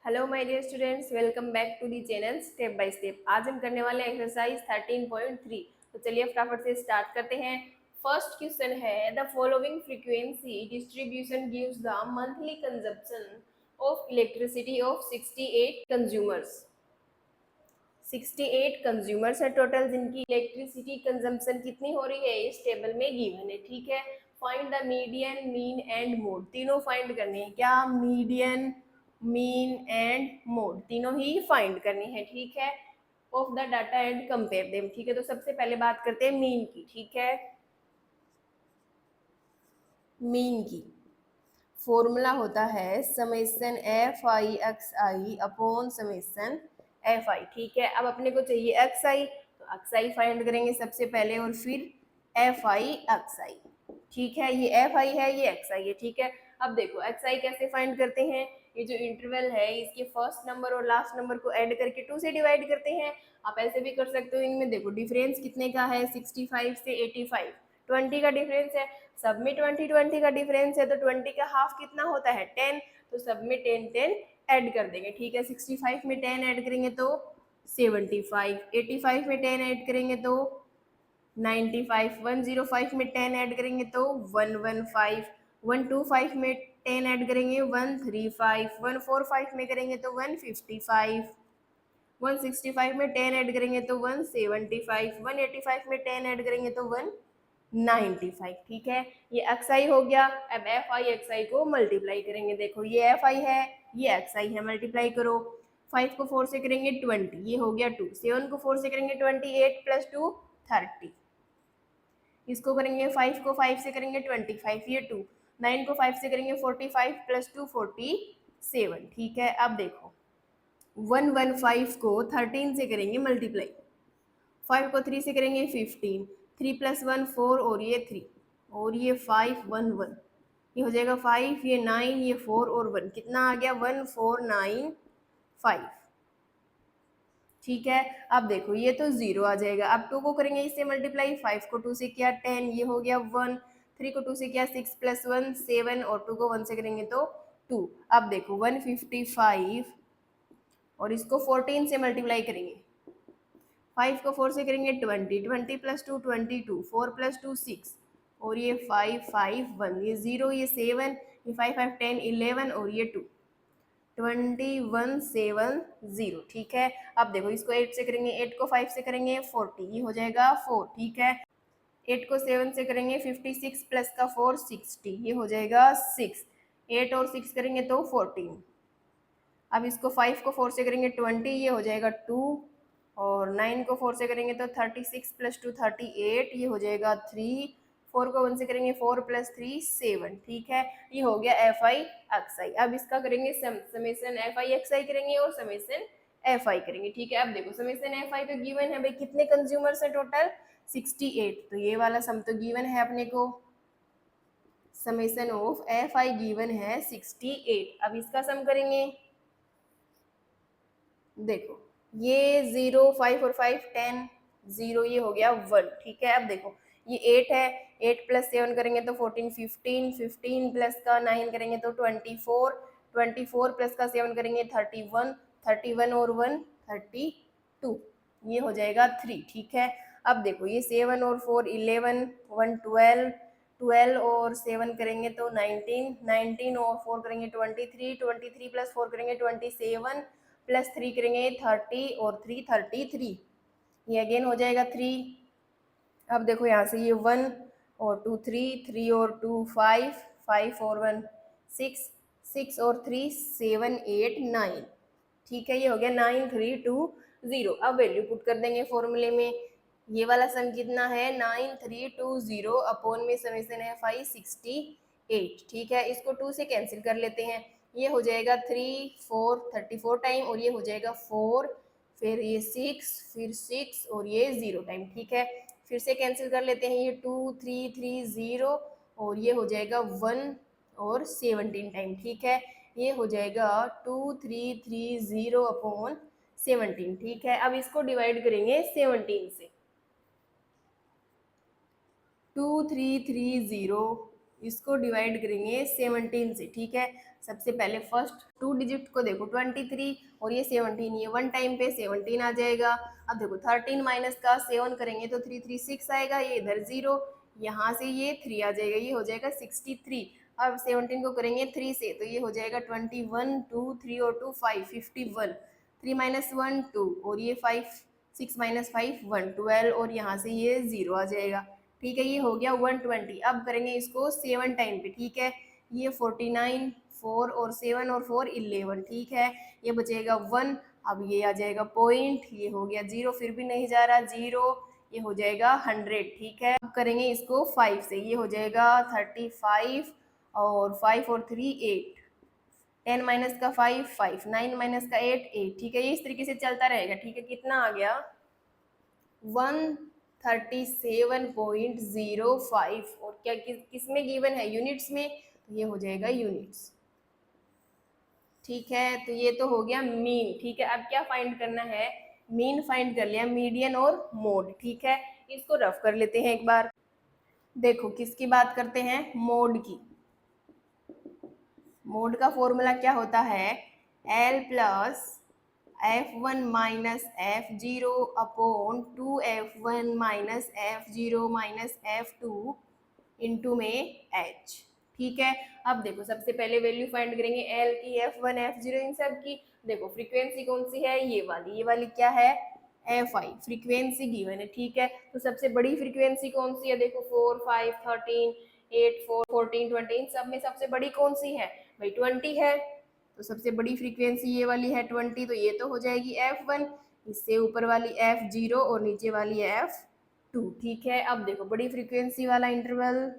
Hello my dear students, welcome back to the channel step by step. आज हम करने वाले हैं एक्सरसाइज 13.3। तो चलिए फटाफट से स्टार्ट करते हैं। फर्स्ट क्वेश्चन है, the following frequency distribution gives the monthly consumption of elasticity of 68 consumers. 68 consumers है टोटल, जिनकी इलेक्ट्रिसिटी कंजम्पशन कितनी हो रही है इस टेबल में गिवन है। ठीक है, find the median, mean and mode, तीनों फाइंड करने हैं। क्या? मीडियन, मीन एंड मोड तीनों ही फाइंड करनी है। ठीक है, of the data and compare them. ठीक है, तो सबसे पहले बात करते हैं मीन की। ठीक है, मीन की फॉर्मूला होता है summation F I x I upon summation F I. ठीक है, अब अपने को चाहिए एक्स आई, तो एक्स आई फाइंड करेंगे सबसे पहले और फिर एफ आई एक्स आई। ठीक है, ये एफ आई है, ये एक्स आई है। ठीक है, अब देखो एक्स आई कैसे फाइंड करते हैं। ये जो इंटरवल है इसके फर्स्ट नंबर और लास्ट नंबर को ऐड करके 2 से डिवाइड करते हैं। आप ऐसे भी कर सकते हो। इनमें देखो डिफरेंस कितने का है, 65 से 85, 20 का डिफरेंस है। सब में 20 का डिफरेंस है, तो 20 का हाफ कितना होता है, 10। तो सब में 10 ऐड कर देंगे। ठीक है, 65 में 10 ऐड करेंगे तो 75, 85 में 10 ऐड करेंगे तो 95, 105 में 10 ऐड करेंगे तो 115, 125 में 10 ऐड करेंगे 135, 145 में करेंगे तो 155, 165 में 10 ऐड करेंगे तो 175, 185 में 10 ऐड करेंगे तो 195। ठीक है, ये एक्स आई हो गया। अब एफ आई एक्स आई को मल्टीप्लाई करेंगे। देखो ये एफ आई है, ये एक्स आई है, मल्टीप्लाई करो। 5 को 4 से करेंगे 20, ये हो गया 2। 7 को 4 से करेंगे 28 प्लस 2 30। इसको करेंगे 5 को 5 से करेंगे 25, ये 2। 9 को 5 से करेंगे 45 प्लस 2 47। ठीक है, अब देखो 115 को 13 से करेंगे मल्टीप्लाई, 5 को 3 से करेंगे 15, 3 प्लस 1 4 और ये 3 और ये 5 1 1, ये हो जाएगा 5, ये 9, ये 4 और 1, कितना आ गया 1495। ठीक है, अब देखो ये तो 0 आ जाएगा। अब 2 को करेंगे इससे मल्टीप्लाई, 5 को 2 से किया 10, ये हो गया 1, 3 को 2 से किया 6 प्लस 1 7 और 2 को 1 से करेंगे तो 2। अब देखो 155 और इसको 14 से मल्टीप्लाई करेंगे, 5 को 4 से करेंगे 20, 20 प्लस 2 22, 4 प्लस 2 6 और ये 5 5 1, ये 0, ये 7, ये 5 5 10 11 और ये 2 2170। ठीक है, अब देखो इसको 8 से करेंगे, 8 को 5 से करेंगे 40, ये हो जाएगा 4। ठीक है, 8 को 7 से करेंगे 56 प्लस का 4 60, ये हो जाएगा 6। 8 और 6 करेंगे तो 14। अब इसको 5 को 4 से करेंगे 20, ये हो जाएगा 2 और 9 को 4 से करेंगे तो 36 प्लस 2 38, ये हो जाएगा 3। 4 को 1 से करेंगे 4 प्लस 3 7। ठीक है, ये हो गया एफ आई एक्स आई। अब इसका करेंगे समेशन एफ आई एक्स आई करेंगे और समेशन एफ आई करेंगे। ठीक है, अब देखो समेशन एफ आई तो गिवन है भाई, कितने कंज्यूमर्स है टोटल 68, तो ये वाला सम तो गिवन है अपने को। Summation of F I given है 68। अब इसका सम करेंगे। देखो ये 0 5 और 5 10, 0, ये हो गया 1। ठीक है, अब देखो ये 8 है, 8 प्लस 7 करेंगे तो 14 15, 15 प्लस का 9 करेंगे तो 24, 24 प्लस का 7 करेंगे 31, 31 और 1 32, ये हो जाएगा 3। ठीक है, अब देखो ये 7 और 4 11, 1 12, 12 और 7 करेंगे तो 19, 19 और 4 करेंगे 23, 23 प्लस 4 करेंगे 27 प्लस 3 करेंगे 30 और 3 33, ये अगेन हो जाएगा 3। अब देखो यहाँ से ये 1 और 2 3, 3 और 2 5, 5 और 1 6, 6 और 3 7 8 9। ठीक है, ये हो गया 9320। अब वैल्यू पुट कर देंगे फॉर्मूले में। ये वाला सम कितना है 9320 अपॉन में समेशन है 568। ठीक है, इसको 2 से कैंसिल कर लेते हैं, ये हो जाएगा 3 4 34 टाइम और ये हो जाएगा 4, फिर ये 6, फिर 6 और ये 0 टाइम। ठीक है, फिर से कैंसिल कर लेते हैं, ये 2 3 3 0 और ये हो जाएगा 1 और 17 टाइम। ठीक है, ये हो जाएगा 2330 अपॉन 17। ठीक है, अब इसको डिवाइड करेंगे 17 से। 2330 इसको डिवाइड करेंगे 17 से। ठीक है, सबसे पहले फर्स्ट 2 डिजिट को देखो 23 और ये 17, ये 1 टाइम पे 17 आ जाएगा। अब देखो 13 माइनस का 7 करेंगे तो 3 3 6 आएगा, ये इधर 0, यहाँ से ये 3 आ जाएगा, ये हो जाएगा 63। अब 17 को करेंगे 3 से तो ये हो जाएगा 21, 2 3 और 2 5, 51, 3 माइनस 1 2 और ये 5, 6 माइनस 5 1, 12 और यहाँ से ये 0 आ जाएगा। ठीक है, ये हो गया 120। अब करेंगे इसको 7 टाइम पे। ठीक है, ये 49, 4 और 7 और 4 11। ठीक है, ये बचेगा 1। अब ये आ जाएगा पॉइंट, ये हो गया 0, फिर भी नहीं जा रहा 0, ये हो जाएगा 100। ठीक है, अब करेंगे इसको 5 से, ये हो जाएगा 35 और 5 और 3 8, 10 माइनस का 5 5, 9 माइनस का 8 8। ठीक है, ये इस तरीके से चलता रहेगा। ठीक है, कितना आ गया 137.05 और क्या किस में गिवन है, यूनिट्स में, तो ये हो जाएगा यूनिट्स। ठीक है, तो ये तो हो गया मीन। ठीक है, अब क्या फाइंड करना है, मीन फाइंड कर लिया, मीडियन और मोड। ठीक है, इसको रफ कर लेते हैं एक बार। देखो किसकी बात करते हैं, मोड की। मोड का फॉर्मूला क्या होता है, L plus F1 minus F0 upon 2F1 minus F0 minus F2 into में H। ठीक है, अब देखो सबसे पहले वैल्यू फाइंड करेंगे L की, F1 F0 इन सब की। देखो फ्रीक्वेंसी कौन सी है, ये वाली क्या है, Fi, फ्रीक्वेंसी गिवन है। ठीक है, तो सबसे बड़ी फ्रीक्वेंसी कौन सी है, देखो 4 5 13 8 4 14 20, इन सब में सबसे बड़ी कौन सी है भाई, 20 है। तो सबसे बड़ी फ्रीक्वेंसी ये वाली है 20, तो ये तो हो जाएगी F1, इससे ऊपर वाली F0 और नीचे वाली F2। ठीक है, अब देखो बड़ी फ्रीक्वेंसी वाला इंटरवल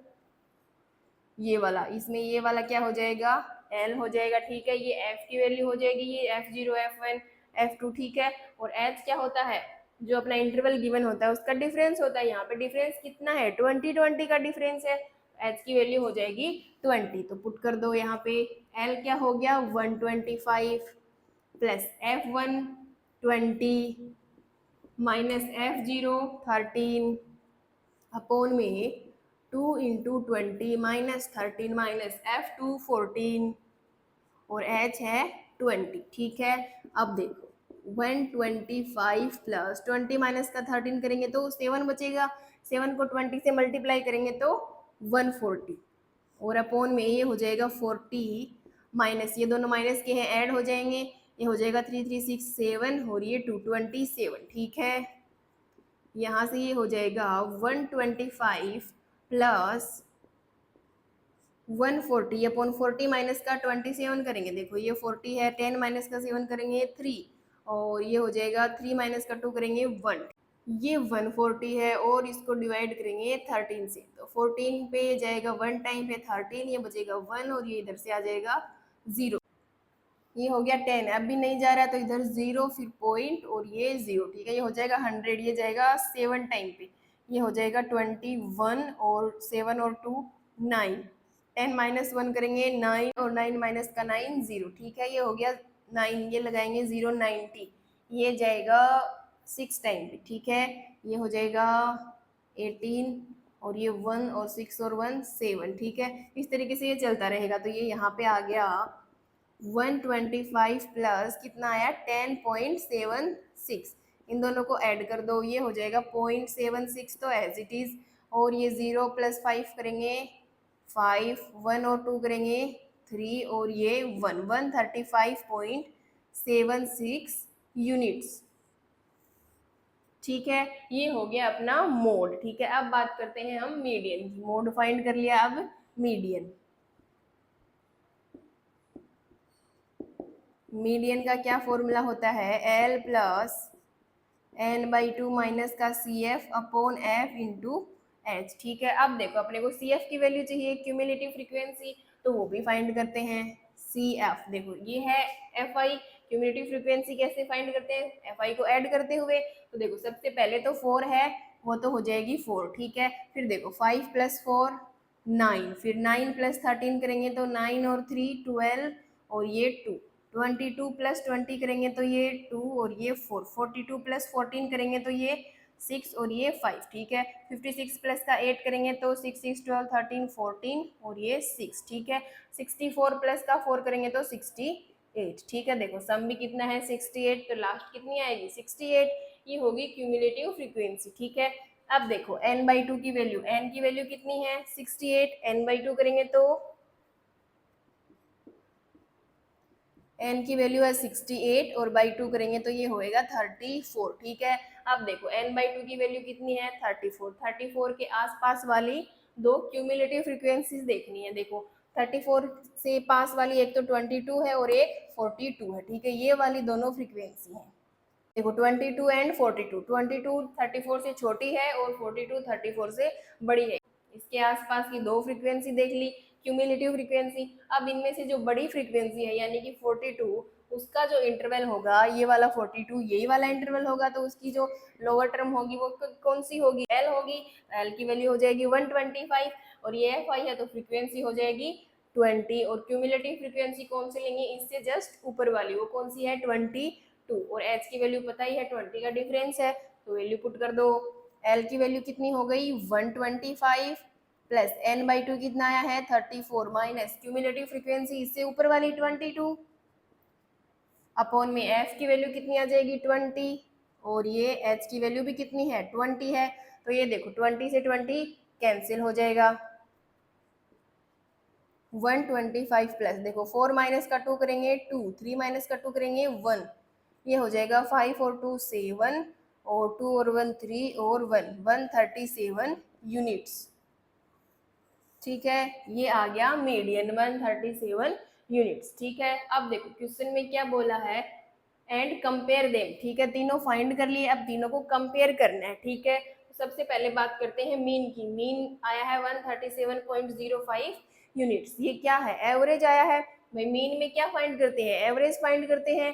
ये वाला, इसमें ये वाला क्या हो जाएगा, L हो जाएगा। ठीक है, ये F की वैल्यू हो जाएगी, ये F0 F1 F2। ठीक है, और H क्या होता है, जो अपना इंटरवल गिवन होता है उसका डिफरेंस होता है। यहाँ पे डिफरेंस कितना है, 20 20 का डिफरेंस है। H की वैल्यू हो जाएगी 20, तो पुट कर दो यहाँ पे। L क्या हो गया 125 plus F1 20 minus F0 13 upon में 2 इंटू 20 माइनस 13 माइनस F2 14 और H है 20। ठीक है, अब देखो 125 प्लस 20 माइनस का 13 करेंगे तो 7 बचेगा, 7 को 20 से मल्टीप्लाई करेंगे तो 140 और अपॉन में ये हो जाएगा 40 माइनस, ये दोनों माइनस के हैं ऐड हो जाएंगे, ये हो जाएगा 3 3 6 7 और ये 227। ठीक है, यहाँ से ये हो जाएगा 125 प्लस 140 अपॉन 40 माइनस का 27 करेंगे, देखो ये 40 है, 10 माइनस का 7 करेंगे 3 और ये हो जाएगा 3 माइनस का 2 करेंगे 1, ये 140 है और इसको डिवाइड करेंगे 13 से, तो 14 पे जाएगा 1 टाइम पे 13, ये बचेगा 1 और ये इधर से आ जाएगा 0, ये हो गया 10, अब भी नहीं जा रहा तो इधर 0 फिर पॉइंट और ये 0। ठीक है, ये हो जाएगा 100, ये जाएगा 7 टाइम पे, ये हो जाएगा 21 और 7 और 2 9, 10 माइनस 1 करेंगे 9 और 9 माइनस का 9 0। ठीक है, ये हो गया 9, ये लगाएंगे 0 90, ये जाएगा 6 टाइम पे। ठीक है, ये हो जाएगा 18 और ये 1 और 6 और 1 7। ठीक है, इस तरीके से ये चलता रहेगा। तो ये यहाँ पे आ गया 125 प्लस कितना आया 10.76, इन दोनों को ऐड कर दो, ये हो जाएगा 0.76, तो एज इट इज, और ये 0 प्लस 5 करेंगे 5, 1 और 2 करेंगे 3 और ये 1, 135.76 यूनिट्स। ठीक है, ये हो गया अपना मोड। ठीक है, अब बात करते हैं हम मीडियन की। मोड फाइंड कर लिया, अब मीडियन। मीडियन का क्या फॉर्मूला होता है, L प्लस n/2 माइनस का CF upon F into H। ठीक है, अब देखो अपने को CF की वैल्यू चाहिए, क्यूमुलेटिव फ्रीक्वेंसी, तो वो भी फाइंड करते हैं। CF देखो ये है FI, क्यूमुलेटिव फ्रीक्वेंसी कैसे फाइंड करते हैं, FI को ऐड करते हुए। तो देखो सबसे पहले तो 4 है, वो तो हो जाएगी 4। ठीक है, फिर देखो 5 प्लस 4 9, फिर 9 प्लस 13 करेंगे तो 9 और 3 12 और ये 2, 22 प्लस 20 करेंगे तो ये 2 और ये 4, 42 प्लस 14 करेंगे तो ये 6 और ये 5, ठीक है। 56 प्लस का 8 करेंगे तो 6 6 12 13 14 और ये 6, ठीक है। 64 प्लस का 4 करेंगे तो 68, ठीक है। देखो सम भी कितना है 68, तो लास्ट कितनी आएगी 68, ये होगी क्यूमुलेटिव फ्रीक्वेंसी, ठीक है। अब देखो n/2 की वैल्यू, n की वैल्यू कितनी है 68, n/2 करेंगे तो n की वैल्यू है 68 और बाई 2 करेंगे तो ये होएगा 34, ठीक है। अब देखो n/2 की वैल्यू कितनी है 34, 34 के आसपास वाली दो क्यूमुलेटिव फ्रीक्वेंसीज देखनी है। देखो 34 से पास वाली एक तो 22 है और एक 42 है, ठीक है। ये वाली दोनों फ्रीक्वेंसी है। देखो 22 एंड 42, 22 34 से छोटी है और 42 34 से बड़ी है। इसके आसपास की दो फ्रीक्वेंसी देख ली क्यूमुलेटिव फ्रीक्वेंसी। अब इनमें से जो बड़ी फ्रीक्वेंसी है यानी कि 42, उसका जो इंटरवल होगा ये वाला 42, यही वाला इंटरवल होगा, तो उसकी जो लोअर टर्म होगी वो कौन सी होगी, एल होगी। एल की वैल्यू हो जाएगी 125 और ये एफ आई है तो फ्रीक्वेंसी हो जाएगी 20। और क्यूमुलेटिव फ्रीक्वेंसी कौन सी लेंगे, इससे जस्ट ऊपर वाली, वो कौन सी है 22 और एच की वैल्यू पता ही है 20 का डिफरेंस है, तो वैल्यू पुट कर दो। एल की वैल्यू कितनी हो गई 125 प्लस n/2 कितना आया है 34 माइनस क्यूमुलेटिव फ्रीक्वेंसी इससे ऊपर वाली 22 अपॉन में एफ की वैल्यू कितनी आ जाएगी 20 और ये एच की वैल्यू भी कितनी है 20 है। तो ये देखो 20 से 20 कैंसिल हो जाएगा। 125 प्लस देखो 4 माइनस का 2 करेंगे 2, 3 माइनस का 2 करेंगे 1, ये हो जाएगा 5 और 2 7 और 2 और 1 3 और 1 137 यूनिट्स, ठीक है। ये आ गया मीडियन 137 यूनिट्स, ठीक है। अब देखो क्वेश्चन में क्या बोला है, एंड कंपेयर देम, ठीक है। तीनों फाइंड कर लिए, अब तीनों को कंपेयर करना है, ठीक है। तो सबसे पहले बात करते हैं मीन की। मीन आया है 137.05 यूनिट्स, ये क्या है एवरेज आया है। भाई मीन में क्या फाइंड करते हैं, एवरेज फाइंड करते हैं।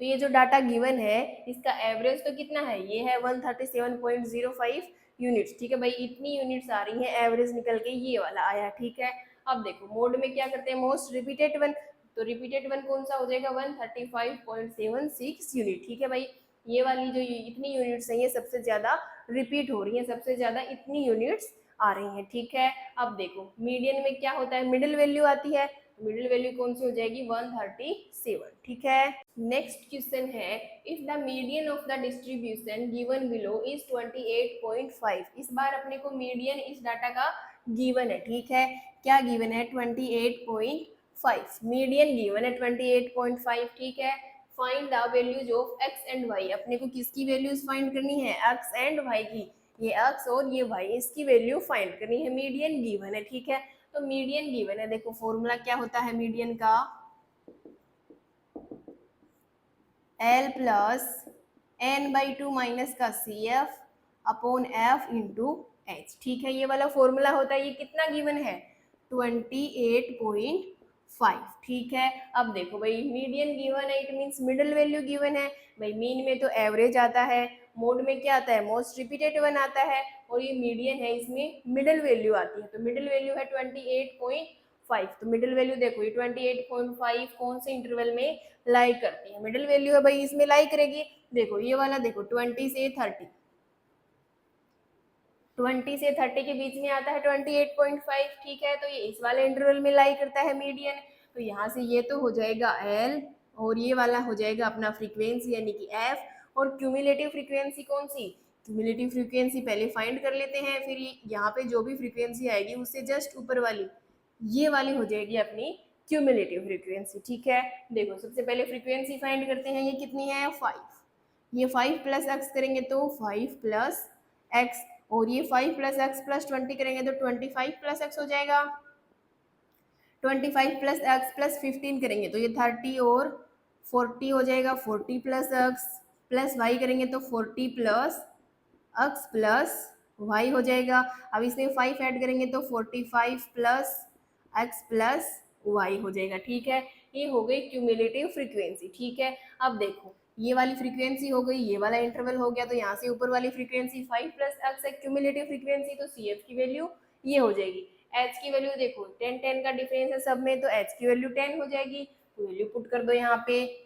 तो ये जो डाटा गिवन है इसका एवरेज तो कितना है, ये है 137.05 यूनिट्स, ठीक है। भाई इतनी यूनिट्स आ रही हैं, एवरेज निकल के ये वाला आया, ठीक है। अब देखो मोड में क्या करते हैं, मोस्ट रिपीटेड वन, तो रिपीटेड वन कौन सा हो जाएगा 135.76 यूनिट, ठीक है। भाई ये वाली जो इतनी यूनिट्स है ये सबसे ज्यादा रिपीट हो रही है, सबसे ज्यादा इतनी यूनिट्स आ रही हैं, ठीक है। अब देखो मीडियन में क्या होता है, मिडिल वैल्यू आती है, मिडिल वैल्यू कौन सी हो जाएगी 137, ठीक है। नेक्स्ट क्वेश्चन है, if the median of the distribution given below is 28.5, इस बार अपने को मीडियन इस डाटा का गिवन है, ठीक है। क्या गिवन है 28.5, मीडियन गिवन है 28.5, ठीक है। Find the values of X and Y, अपने को किसकी वैल्यूज फाइंड करनी है एक्स एंड वाई की, ये एक्स और ये वाई, इसकी वैल्यू फाइंड करनी है। मीडियन गिवन है, ठीक है। तो मीडियन गिवन है, देखो फॉर्मूला क्या होता है मीडियन का, एल प्लस n/2 माइनस का C F upon F into H, ठीक है। ये वाला फॉर्मूला होता है, ये कितना गिवन है 28.5, ठीक है। अब देखो भाई मीडियन गिवन है, it means middle value given है। भाई मीन में तो एवरेज आता है, मोड में क्या आता है मोस्ट रिपीटेड वन आता है, और ये मीडियन है इसमें मिडिल वैल्यू आती है, तो मिडिल वैल्यू है 28.5। तो मिडिल वैल्यू देखो ये 28.5 कौन से इंटरवल में लाई करती है, मिडिल वैल्यू है भाई इसमें लाई करेगी। देखो ये वाला देखो 20 से 30, 20 से 30 के बीच में आता है 28.5, ठीक है। तो ये इस वाले इंटरवल में लाई करता है मीडियन, तो यहाँ से ये तो हो जाएगा एल और ये वाला हो जाएगा अपना फ्रीक्वेंसी यानी कि एफ, और क्यूमुलेटिव फ्रीक्वेंसी कौन सी, क्यूमुलेटिव फ्रीक्वेंसी पहले फाइंड कर लेते हैं, फिर यहाँ पे जो भी फ्रीक्वेंसी आएगी उससे जस्ट ऊपर वाली ये वाली हो जाएगी अपनी क्यूमुलेटिव फ्रीक्वेंसी, ठीक है। देखो सबसे पहले फ्रीक्वेंसी फाइंड करते हैं, ये कितनी है 5, ये 5 प्लस एक्स करेंगे तो 5 प्लस एक्स, और ये 5 प्लस एक्स प्लस 20 करेंगे तो 25 प्लस एक्स हो जाएगा, 25 प्लस एक्स प्लस 15 करेंगे तो ये 30 और 40 हो जाएगा, 40 प्लस एक्स प्लस वाई करेंगे तो 40 प्लस एक्स प्लस वाई हो जाएगा। अब इसमें 5 ऐड करेंगे तो 45 प्लस एक्स प्लस वाई हो जाएगा, ठीक है। ये हो गई क्यूमुलेटिव फ्रीक्वेंसी, ठीक है। अब देखो ये वाली फ्रीक्वेंसी हो गई, ये वाला इंटरवल हो गया, तो यहाँ से ऊपर वाली फ्रीक्वेंसी 5 प्लस एक्स है क्यूमुलेटिव फ्रीक्वेंसी, तो सी एफ की वैल्यू ये हो जाएगी। एच की वैल्यू देखो 10 10 का डिफरेंस है सब में, तो एच की वैल्यू 10 हो जाएगी, तो वैल्यू पुट कर दो यहाँ पे।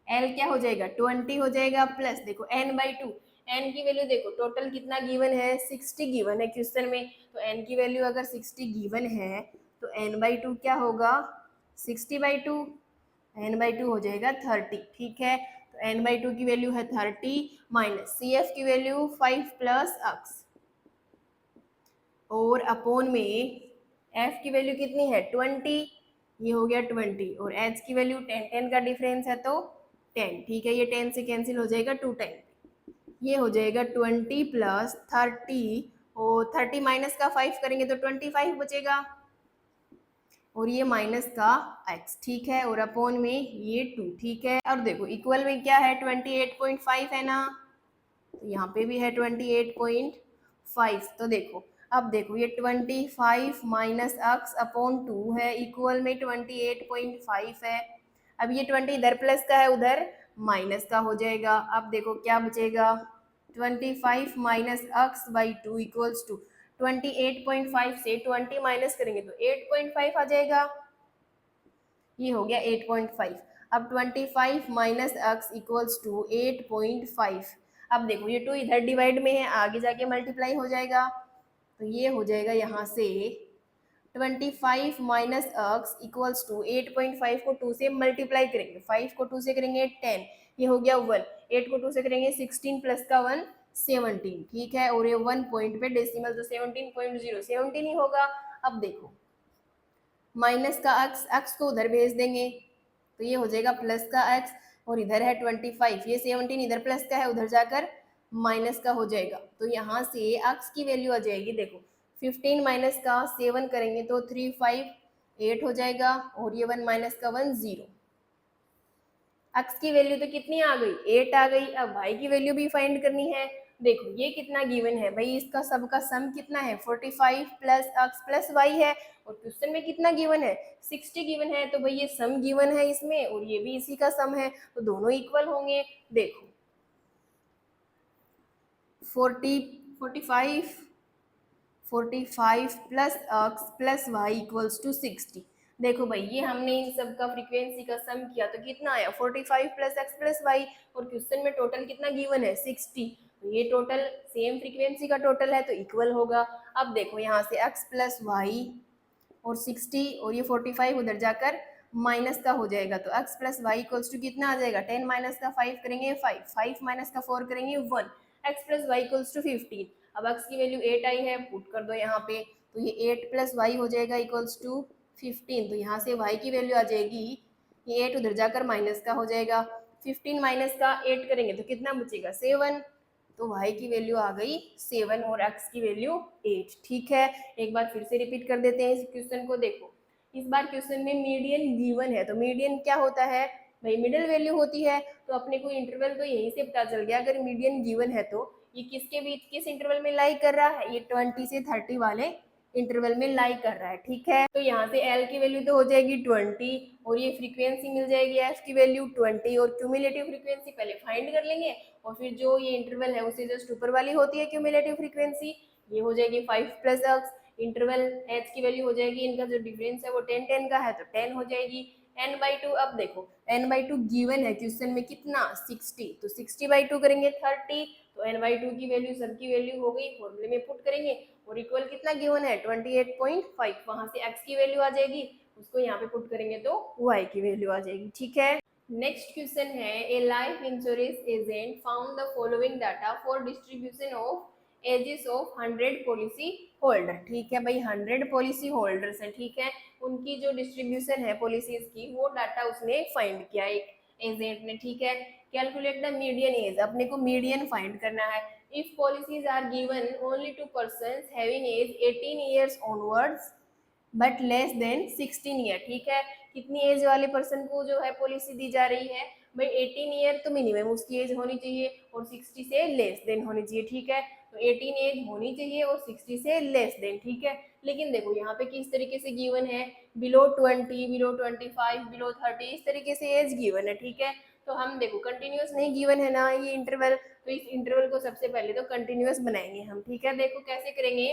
एल क्या हो जाएगा 20 हो जाएगा प्लस देखो n/2, एन की वैल्यू देखो टोटल कितना गिवन है 60 गिवन है क्वेश्चन में, तो एन की वैल्यू अगर 60 गिवन है तो n/2 क्या होगा 60/2, n/2 हो जाएगा 30, ठीक है। तो n/2 की वैल्यू है 30 माइनस सी एफ की वैल्यू 5 प्लस x और अपॉन में एफ की वैल्यू कितनी है 20, ये हो गया 20 और एच की वैल्यू 10, 10 का डिफरेंस है तो 10, ठीक है। ये 10 से कैंसिल हो जाएगा 2 टाइम, ये हो जाएगा 20 प्लस 30 और 30 माइनस का 5 करेंगे तो 25 बचेगा और ये माइनस का x, ठीक है, और अपॉन में ये 2, ठीक है। और देखो इक्वल में क्या है 28.5 है ना, तो यहाँ पे भी है 28.5, तो देखो अब देखो ये 25 माइनस x अपॉन 2 है इक्वल में 28.5 है। अब ये 20 इधर प्लस का है उधर माइनस का हो जाएगा, अब देखो क्या बचेगा 25 माइनस x/2 इक्वल्स टू 28.5 से 20 माइनस करेंगे तो 8.5 आ जाएगा, ये हो गया 8.5। अब 25 माइनस x इक्वल्स टू 8.5, अब देखो ये 2 इधर डिवाइड में है आगे जाके मल्टीप्लाई हो जाएगा, तो ये हो जाएगा यहाँ से 25 माइनस एक्स इक्वल्स टू 8.5 को 2 से मल्टीप्लाई करेंगे, 5 को 2 से करेंगे 10, ये हो गया 1, 8 को 2 से करेंगे 16 प्लस का 1 17, ठीक है, और ये 1 पॉइंट पे डेसिमल तो 17.0 ही होगा। अब देखो माइनस का x को उधर भेज देंगे तो ये हो जाएगा प्लस का x और इधर है 25, ये 17 इधर प्लस का है उधर जाकर माइनस का हो जाएगा, तो यहाँ से x की वैल्यू आ जाएगी देखो 15 माइनस का 7 करेंगे तो 3 5 8 हो जाएगा और ये 1 माइनस का 1 0, x की वैल्यू तो कितनी आ गई 8 आ गई। अब y की वैल्यू भी फाइंड करनी है, देखो ये कितना गिवन है भाई, इसका सबका सम कितना है 45 प्लस x प्लस y है और क्वेश्चन में कितना गिवन है 60 गिवन है, तो भाई ये सम गिवन है इसमें और ये भी इसी का सम है तो दोनों इक्वल होंगे। देखो 45 plus x plus y equals to 60, देखो भाई ये हमने इन सब का फ्रीक्वेंसी का सम किया तो कितना आया 45 प्लस x प्लस y और क्वेश्चन में टोटल कितना गिवन है 60, तो ये टोटल सेम फ्रीक्वेंसी का टोटल है तो इक्वल होगा। अब देखो यहाँ से x प्लस वाई और 60 और ये 45 उधर जाकर माइनस का हो जाएगा तो x plus Y equals to कितना आ जाएगा 10 माइनस का 5 करेंगे 5, 5 माइनस का 4 करेंगे 1, x plus Y equals to 15। अब x की वैल्यू 8 आई है पुट कर दो यहाँ पे तो ये 8 प्लस वाई हो जाएगा इक्वल्स टू 15, तो यहाँ से y की वैल्यू आ जाएगी ये 8 उधर जाकर माइनस का हो जाएगा, 15 माइनस का 8 करेंगे तो कितना बचेगा 7, तो y की वैल्यू आ गई 7 और x की वैल्यू 8, ठीक है। एक बार फिर से रिपीट कर देते हैं इस क्वेश्चन को, देखो इस बार क्वेश्चन में मीडियन गिवन है तो मीडियन क्या होता है भाई मिडिल वैल्यू होती है, तो अपने को इंटरवल तो यहीं से पता चल गया अगर मीडियन गिवन है तो ये किसके बीच किस इंटरवल में लाई कर रहा है, ये 20 से 30 वाले इंटरवल में लाई कर रहा है, ठीक है। तो यहाँ से L की वैल्यू तो हो जाएगी 20 और ये फ्रीक्वेंसी मिल जाएगी F की वैल्यू 20 और क्यूमुलेटिव फ्रीक्वेंसी पहले फाइंड कर लेंगे और फिर जो ये इंटरवल है उससे जस्ट ऊपर वाली होती है क्यूमुलेटिव फ्रीक्वेंसी, ये हो जाएगी 5 प्लस x, इंटरवल h की वैल्यू हो जाएगी, इनका जो डिफरेंस है वो 10 10 का है तो 10 हो जाएगी n/2। अब देखो n/2 गिवन है क्वेश्चन में कितना 60, तो 60/2 करेंगे 30, तो n/2 की वैल्यू सबकी वैल्यू हो गई फॉर्मूले में पुट करेंगे और इक्वल कितना गिवन है 28.5, वहां से x की वैल्यू आ जाएगी उसको यहाँ पे पुट करेंगे तो y की वैल्यू आ जाएगी, ठीक है। नेक्स्ट क्वेश्चन है a life insurance agent found the following data for distribution of ages of 100 policy holder, ठीक है भाई 100 पॉलिसी होल्डर्स हैं, ठीक है, उनकी जो डिस्ट्रीब्यूशन है पॉलिसीज की वो डाटा उसने फाइंड किया एक एजेंट ने, ठीक है। कैलकुलेट द मीडियन एज, अपने को मीडियन फाइंड करना है। If policies are given only to persons having age 18 years onwards but less than 16 year, ठीक है, कितनी एज वाले पर्सन को जो है पॉलिसी दी जा रही है भाई 18 ईयर तो मिनिमम उसकी एज होनी चाहिए और 60 से लेस देन होनी चाहिए, ठीक है, तो 18 एज होनी चाहिए और 60 से लेस देन, ठीक है। लेकिन देखो यहाँ पे किस तरीके से गिवन है बिलो 20 बिलो 25 बिलो 30 इस तरीके से एज गिवन है, ठीक है। तो हम देखो कंटिन्यूस नहीं गिवन है ना ये इंटरवल, तो इस इंटरवल को सबसे पहले तो कंटिन्यूस बनाएंगे हम, ठीक है। देखो कैसे करेंगे,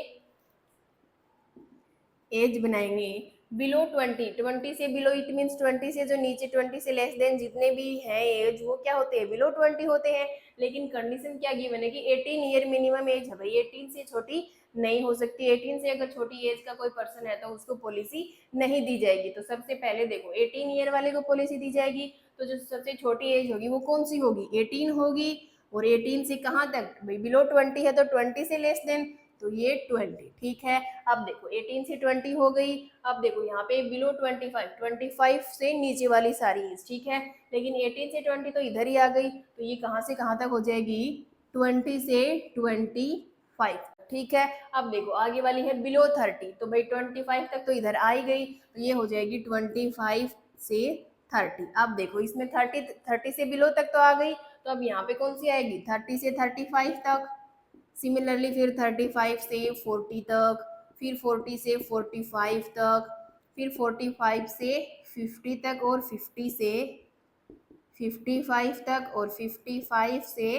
एज बनाएंगे बिलो 20 से बिलो इट मीन्स 20 से जो नीचे 20 से लेस देन जितने भी हैं एज वो क्या होते हैं, बिलो 20 होते हैं। लेकिन कंडीशन क्या गिवन है कि 18 ईयर मिनिमम एज है भाई, 18 से छोटी नहीं हो सकती। 18 से अगर छोटी एज का कोई पर्सन है तो उसको पॉलिसी नहीं दी जाएगी। तो सबसे पहले देखो 18 ईयर वाले को पॉलिसी दी जाएगी, तो जो सबसे छोटी एज होगी वो कौन सी होगी, 18 होगी। और 18 से कहाँ तक भाई, बिलो 20 है तो 20 से लेस देन, तो ये 20, ठीक है। अब देखो 18 से 20 हो गई। अब देखो यहाँ पे बिलो 25 से नीचे वाली सारी एज, ठीक है। लेकिन 18 से 20 तो इधर ही आ गई, तो ये कहाँ से कहाँ तक हो जाएगी, 20 से 25, ठीक है। अब देखो आगे वाली है बिलो 30, तो भाई 25 तक तो इधर आ ही गई, तो ये हो जाएगी 25 से 30। अब देखो इसमें 30 से बिलो तक तो आ गई, तो अब यहाँ पे कौन सी आएगी, 30 से 35 तक। सिमिलरली फिर 35 से 40 तक, फिर 40 से 45 तक, फिर 45 से 50 तक, और 50 से 55 तक, और 55 से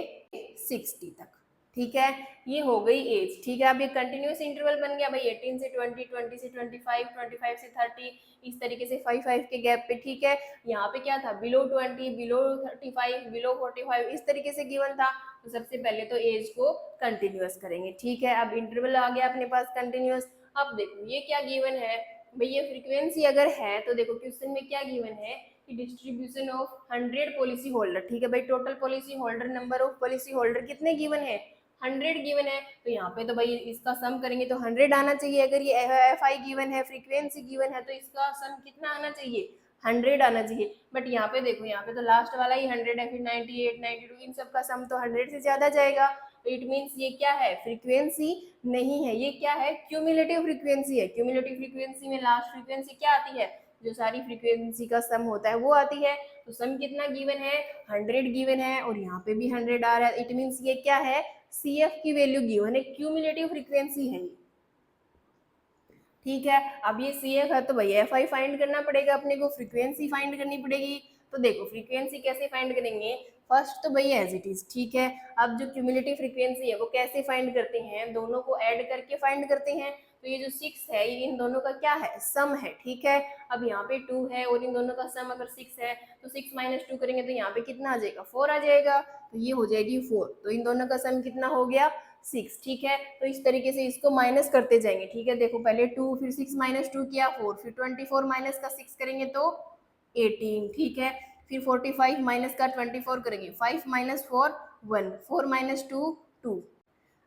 60 तक, ठीक है। ये हो गई एज, ठीक है। अब ये कंटिन्यूस इंटरवल बन गया भाई, 18 से 20, 20 से 25, 25 से 30, इस तरीके से 5 के गैप पे, ठीक है। यहाँ पे क्या था, बिलो 20, बिलो 35, बिलो 45, इस तरीके से गिवन था। तो सबसे पहले तो एज को कंटिन्यूस करेंगे, ठीक है। अब इंटरवल आ गया अपने पास कंटिन्यूस। अब देखो ये क्या गिवन है भाई, ये फ्रीक्वेंसी अगर है तो देखो क्वेश्चन में क्या गिवन है कि डिस्ट्रीब्यूशन ऑफ 100 पॉलिसी होल्डर, ठीक है भाई। Total policy holder, number of policy holder कितने गिवन है, 100 गिवन है। तो यहाँ पे तो भाई इसका सम करेंगे तो 100 आना चाहिए। अगर ये एफ आई गिवन है, फ्रीक्वेंसी गिवन है, तो इसका सम कितना आना चाहिए, 100 आना चाहिए। बट यहाँ पे देखो, यहाँ पे तो लास्ट वाला ही 100 है, फिर 98, 92, इन सब का सम तो 100 से ज्यादा जाएगा। तो इट मीन्स ये क्या है, फ्रीक्वेंसी नहीं है, ये क्या है, क्यूमुलेटिव फ्रीक्वेंसी है। क्यूमुलेटिव फ्रीक्वेंसी में लास्ट फ्रीक्वेंसी क्या आती है, जो सारी फ्रीक्वेंसी का सम होता है वो आती है। तो सम कितना गिवन है, 100 गिवन है, और यहाँ पे भी 100 आ रहा है। इट मीन्स ये क्या है, सी एफ की वैल्यू गिवन है, क्यूमुलेटिव फ्रीक्वेंसी है, ठीक है। अब ये सी एफ है तो भाई एफ आई फाइंड करना पड़ेगा अपने को, फ्रीक्वेंसी फाइंड करनी पड़ेगी। तो देखो फ्रीक्वेंसी कैसे फाइंड करेंगे, फर्स्ट तो भाई एज इट इज, ठीक है। अब जो क्यूमुलेटिव फ्रीक्वेंसी है वो कैसे फाइंड करते हैं, दोनों को ऐड करके फाइंड करते हैं। तो ये जो 6 है ये इन दोनों का क्या है, सम है, ठीक है। अब यहाँ पे 2 है और इन दोनों का सम अगर 6 है, तो 6 माइनस 2 करेंगे तो यहाँ पे कितना आ जाएगा, 4 आ जाएगा। तो ये हो जाएगी 4, तो इन दोनों का सम कितना हो गया, 6, ठीक है। तो इस तरीके से इसको माइनस करते जाएंगे, ठीक है। देखो पहले 2, फिर 6 माइनस 2 किया 4, फिर 24 माइनस का 6 करेंगे तो 18, ठीक है। फिर 45 माइनस का 24 करेंगे, 5 माइनस 4 1, 4 माइनस 2 2।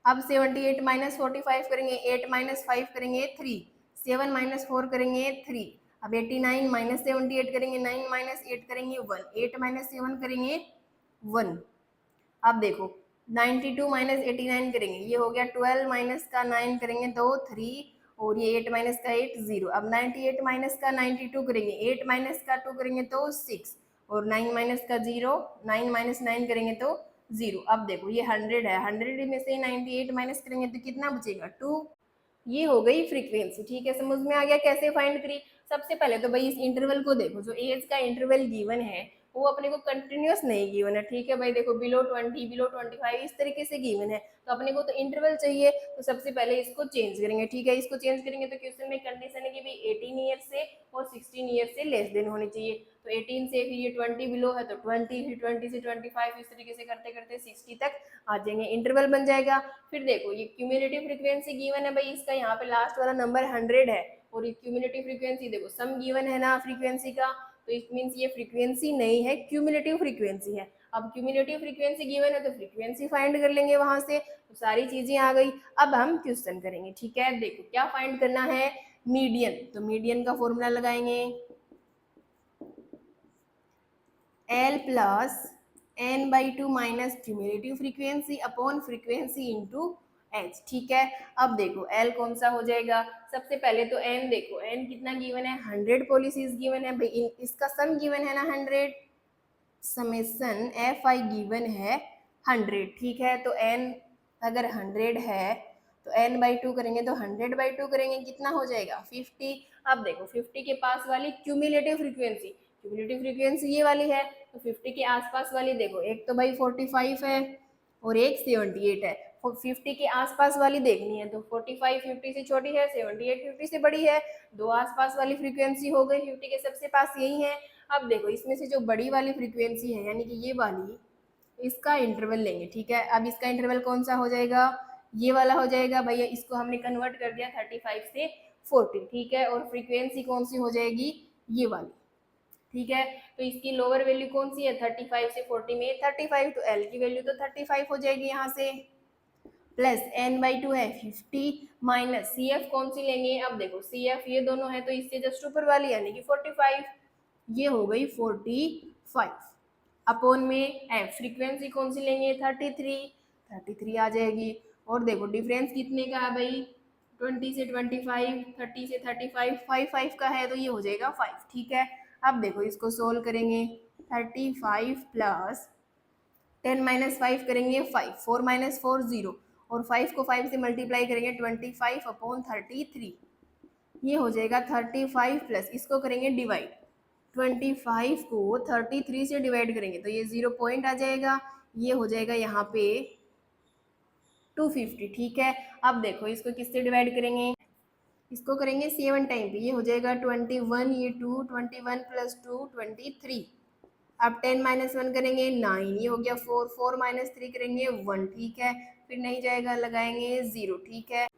अब 78 माइनस 45 करेंगे, 8 माइनस 5 करेंगे 3, 7 माइनस 4 करेंगे 3। अब 89 माइनस 78 करेंगे, 9 माइनस 8 करेंगे 1, 8 माइनस 7 करेंगे 1। अब देखो 92 माइनस 89 करेंगे, ये हो गया 12 माइनस का 9 करेंगे तो 3, और ये 8 माइनस का 8 0। अब 98 माइनस का 92 करेंगे, 8 माइनस का 2 करेंगे तो 6, और 9 माइनस का 0, 9 माइनस 9 करेंगे तो 0। अब देखो ये 100 है, 100 में से 98 माइनस करेंगे तो कितना बचेगा, 2। ये हो गई फ्रीक्वेंसी, ठीक है। समझ में आ गया कैसे फाइंड करी। सबसे पहले तो भाई इस इंटरवल को देखो, जो एज का इंटरवल गिवन है वो अपने को कंटिन्यूस नहीं गिवन है, ठीक है भाई। देखो बिलो 20, बिलो 25 इस तरीके से गिवन है, तो अपने को तो इंटरवल चाहिए। तो सबसे पहले इसको चेंज करेंगे, ठीक है। इसको चेंज करेंगे तो क्वेश्चन में कंडीशन है कि भाई 18 ईयर से और 16 ईयर से लेस देन होनी चाहिए। तो 18 से फिर ये 20 बिलो है तो 20, फिर 20 से 25, इस तरीके से करते करते 60 तक आ जाएंगे, इंटरवल बन जाएगा। फिर देखो ये क्यूमुलेटिव फ्रीक्वेंसी गिवन है भाई, इसका यहाँ पे लास्ट वाला नंबर 100 है, और ये क्यूमुलेटिव फ्रीक्वेंसी देखो सम गिवन है ना फ्रीक्वेंसी का, तो इट मीन्स ये फ्रीक्वेंसी नहीं है, क्यूमुलेटिव फ्रीक्वेंसी है। अब क्यूमुलेटिव फ्रीक्वेंसी गिवन है तो फ्रीक्वेंसी फाइंड कर लेंगे वहां से, तो सारी चीजें आ गई। अब हम क्वेश्चन करेंगे, ठीक है। देखो क्या फाइंड करना है, मीडियन। तो मीडियन का फॉर्मूला लगाएंगे, L plus n/2 minus cumulative frequency upon frequency into H, ठीक है। अब देखो L कौन सा हो जाएगा, सबसे पहले तो n देखो, n कितना गिवन है, 100 पॉलिसीज गिवन है भाई, इसका सम गिवन है ना 100, समेसन एफ आई गिवन है 100, ठीक है। तो n अगर 100 है तो n/2 करेंगे तो 100/2 करेंगे, कितना हो जाएगा 50। अब देखो 50 के पास वाली क्यूमुलेटिव फ्रीक्वेंसी, क्यूमुलेटिव फ्रीक्वेंसी ये वाली है, तो 50 के आसपास वाली देखो, एक तो भाई 45 है और एक 78 है। 50 के आसपास वाली देखनी है, तो 45 50 से छोटी है, 78 50 से बड़ी है, दो आसपास वाली फ्रीक्वेंसी हो गई, 50 के सबसे पास यही है। अब देखो इसमें से जो बड़ी वाली फ्रीक्वेंसी है यानी कि ये वाली, इसका इंटरवल लेंगे, ठीक है। अब इसका इंटरवल कौन सा हो जाएगा, ये वाला हो जाएगा भैया, इसको हमने कन्वर्ट कर दिया 35 से 40, ठीक है। और फ्रीक्वेंसी कौन सी हो जाएगी, ये वाली, ठीक है। तो इसकी लोअर वैल्यू कौन सी है, 35 से 40 में 35, तो एल की वैल्यू तो 35 हो जाएगी यहाँ से, प्लस n/2 है 50, माइनस सी एफ कौन सी लेंगे, अब देखो सी एफ ये दोनों है तो इससे जस्ट ऊपर वाली यानी कि 45, ये हो गई 45 अपॉन में एफ, फ्रीक्वेंसी कौन सी लेंगे 33 आ जाएगी। और देखो डिफरेंस कितने का है भाई, 20 से 25, 30 से 35, 5 का है तो ये हो जाएगा 5, ठीक है। अब देखो इसको सोल्व करेंगे, 35 प्लस 10 माइनस 5 करेंगे 5, 4 माइनस 4 0, और 5 को 5 से मल्टीप्लाई करेंगे 25 अपॉन 33, ये हो जाएगा 35 प्लस इसको करेंगे डिवाइड, 25 को 33 से डिवाइड करेंगे तो ये 0 पॉइंट आ जाएगा, ये हो जाएगा यहाँ पे 250, ठीक है। अब देखो इसको किससे डिवाइड करेंगे, इसको करेंगे 7 टाइम पे, ये हो जाएगा 21, ये 2, 21 प्लस 2 23, अब 10 माइनस 1 करेंगे 9, ये हो गया 4, 4 माइनस 3 करेंगे 1, ठीक है। फिर नहीं जाएगा लगाएंगे 0, ठीक है।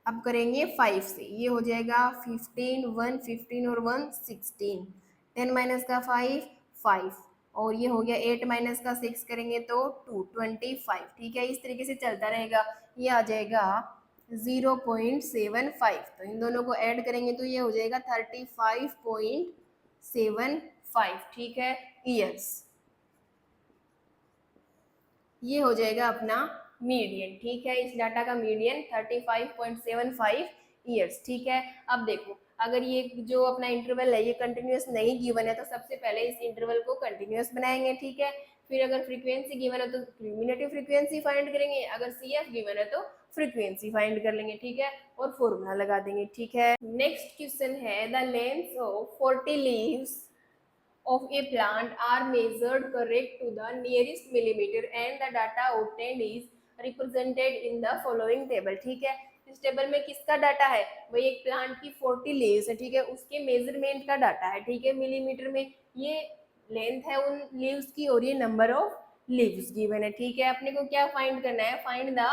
अब करेंगे 5 से, ये हो जाएगा 15, 1 15 और 1 16, 10 माइनस का 5 5, और ये हो गया 8 माइनस का 6 करेंगे तो 2 25, ठीक है। इस तरीके से चलता रहेगा, ये आ जाएगा 0.75, तो इन दोनों को ऐड करेंगे तो ये हो जाएगा 35.75, ठीक है, ईयर्स। ये हो जाएगा अपना मीडियन, ठीक है। इस डाटा का मीडियन 35.75 ईयर्स, ठीक है। अब देखो अगर ये जो अपना इंटरवल है ये कंटिन्यूस नहीं गिवन है तो सबसे पहले इस इंटरवल को कंटिन्यूस बनाएंगे, ठीक है। फिर अगर फ्रीक्वेंसी गिवन है तो क्यूमुलेटिव फ्रीक्वेंसी फाइंड करेंगे, अगर सी एफ गिवन है तो फ्रीक्वेंसी फाइंड कर लेंगे, ठीक है, और फॉर्मूला लगा देंगे, ठीक है। नेक्स्ट क्वेश्चन है the length of 40 leaves of a plant are measured correct to the nearest millimeter and the data obtained is represented in the following table, ठीक है। इस टेबल में किसका डाटा है भाई, एक प्लांट की 40 लीव्स है, ठीक है, उसके मेजरमेंट का डाटा है, ठीक है, मिलीमीटर में ये लेंथ है उन लीव्स की और ये नंबर ऑफ लीव्स गिवन है, ठीक है। अपने को क्या फाइंड करना है, find the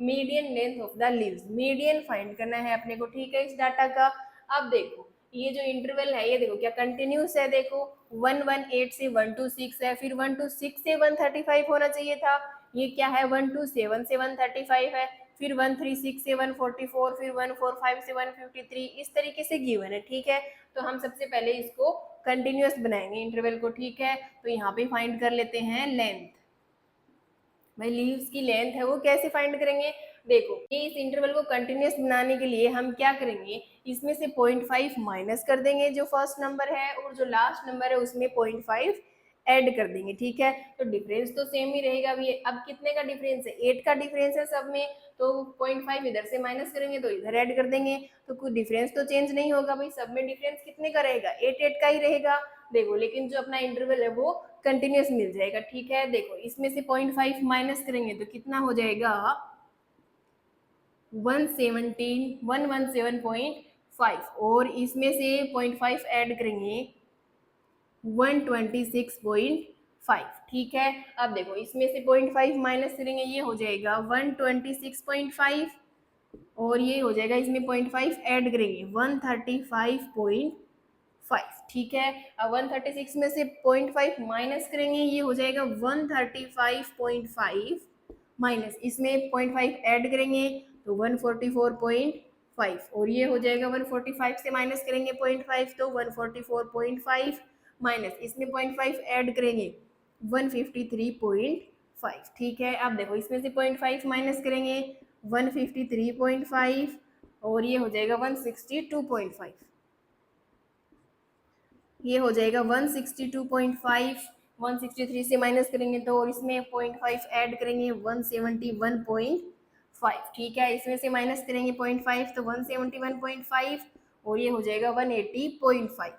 median length of the leaves, median find करना है अपने को, ठीक है, इस डाटा का। अब देखो ये जो इंटरवल है ये देखो क्या कंटिन्यूस है, देखो 118 से 126 है, फिर 126 से 135 होना चाहिए था, ये क्या है 127 से 135 है, फिर 136 से 144, फिर 145 से 153, इस तरीके से गिवन है, ठीक है। तो हम सबसे पहले इसको कंटिन्यूस बनाएंगे इंटरवल को, ठीक है। तो यहाँ पे फाइंड कर लेते हैं लेंथ, भाई लीव्स की लेंथ है वो कैसे फाइंड करेंगे, देखो ये इस इंटरवल को कंटिन्यूस बनाने के लिए हम क्या करेंगे, इसमें से 0.5 माइनस कर देंगे जो फर्स्ट नंबर है, और जो लास्ट नंबर है उसमें 0.5 ऐड कर देंगे, ठीक है। तो डिफरेंस तो सेम ही रहेगा। अब कितने का डिफरेंस है, 8 का डिफरेंस है सब में, तो 0.5 इधर से माइनस करेंगे तो इधर ऐड कर देंगे, तो कुछ डिफरेंस तो चेंज नहीं होगा भाई, सब में डिफरेंस कितने का रहेगा, 8 का ही रहेगा, देखो। लेकिन जो अपना इंटरवल है वो कंटिन्यूस मिल जाएगा, ठीक है। देखो इसमें से 0.5 माइनस करेंगे तो कितना हो जाएगा 117.5, और इसमें से 0.5 ऐड करेंगे 126.5, ठीक है। अब देखो इसमें से 0.5 माइनस करेंगे ये हो जाएगा 126.5, और ये हो जाएगा इसमें 0.5 ऐड करेंगे 135.5, ठीक है। अब 136 में से 0.5 माइनस करेंगे ये हो जाएगा 135.5, माइनस इसमें 0.5 ऐड करेंगे तो 144.5, और ये हो जाएगा 145 से माइनस करेंगे 0.5 तो 144.5, माइनस इसमें 0.5 ऐड करेंगे 153.5, ठीक है। अब देखो इसमें से 0.5 माइनस करेंगे 153.5, और ये हो जाएगा 162.5, ये हो जाएगा 162.5, 163 से माइनस करेंगे तो, और इसमें 0.5 ऐड करेंगे 171.5, ठीक है। इसमें से माइनस करेंगे 0.5 तो 171.5, और ये हो जाएगा 180.5,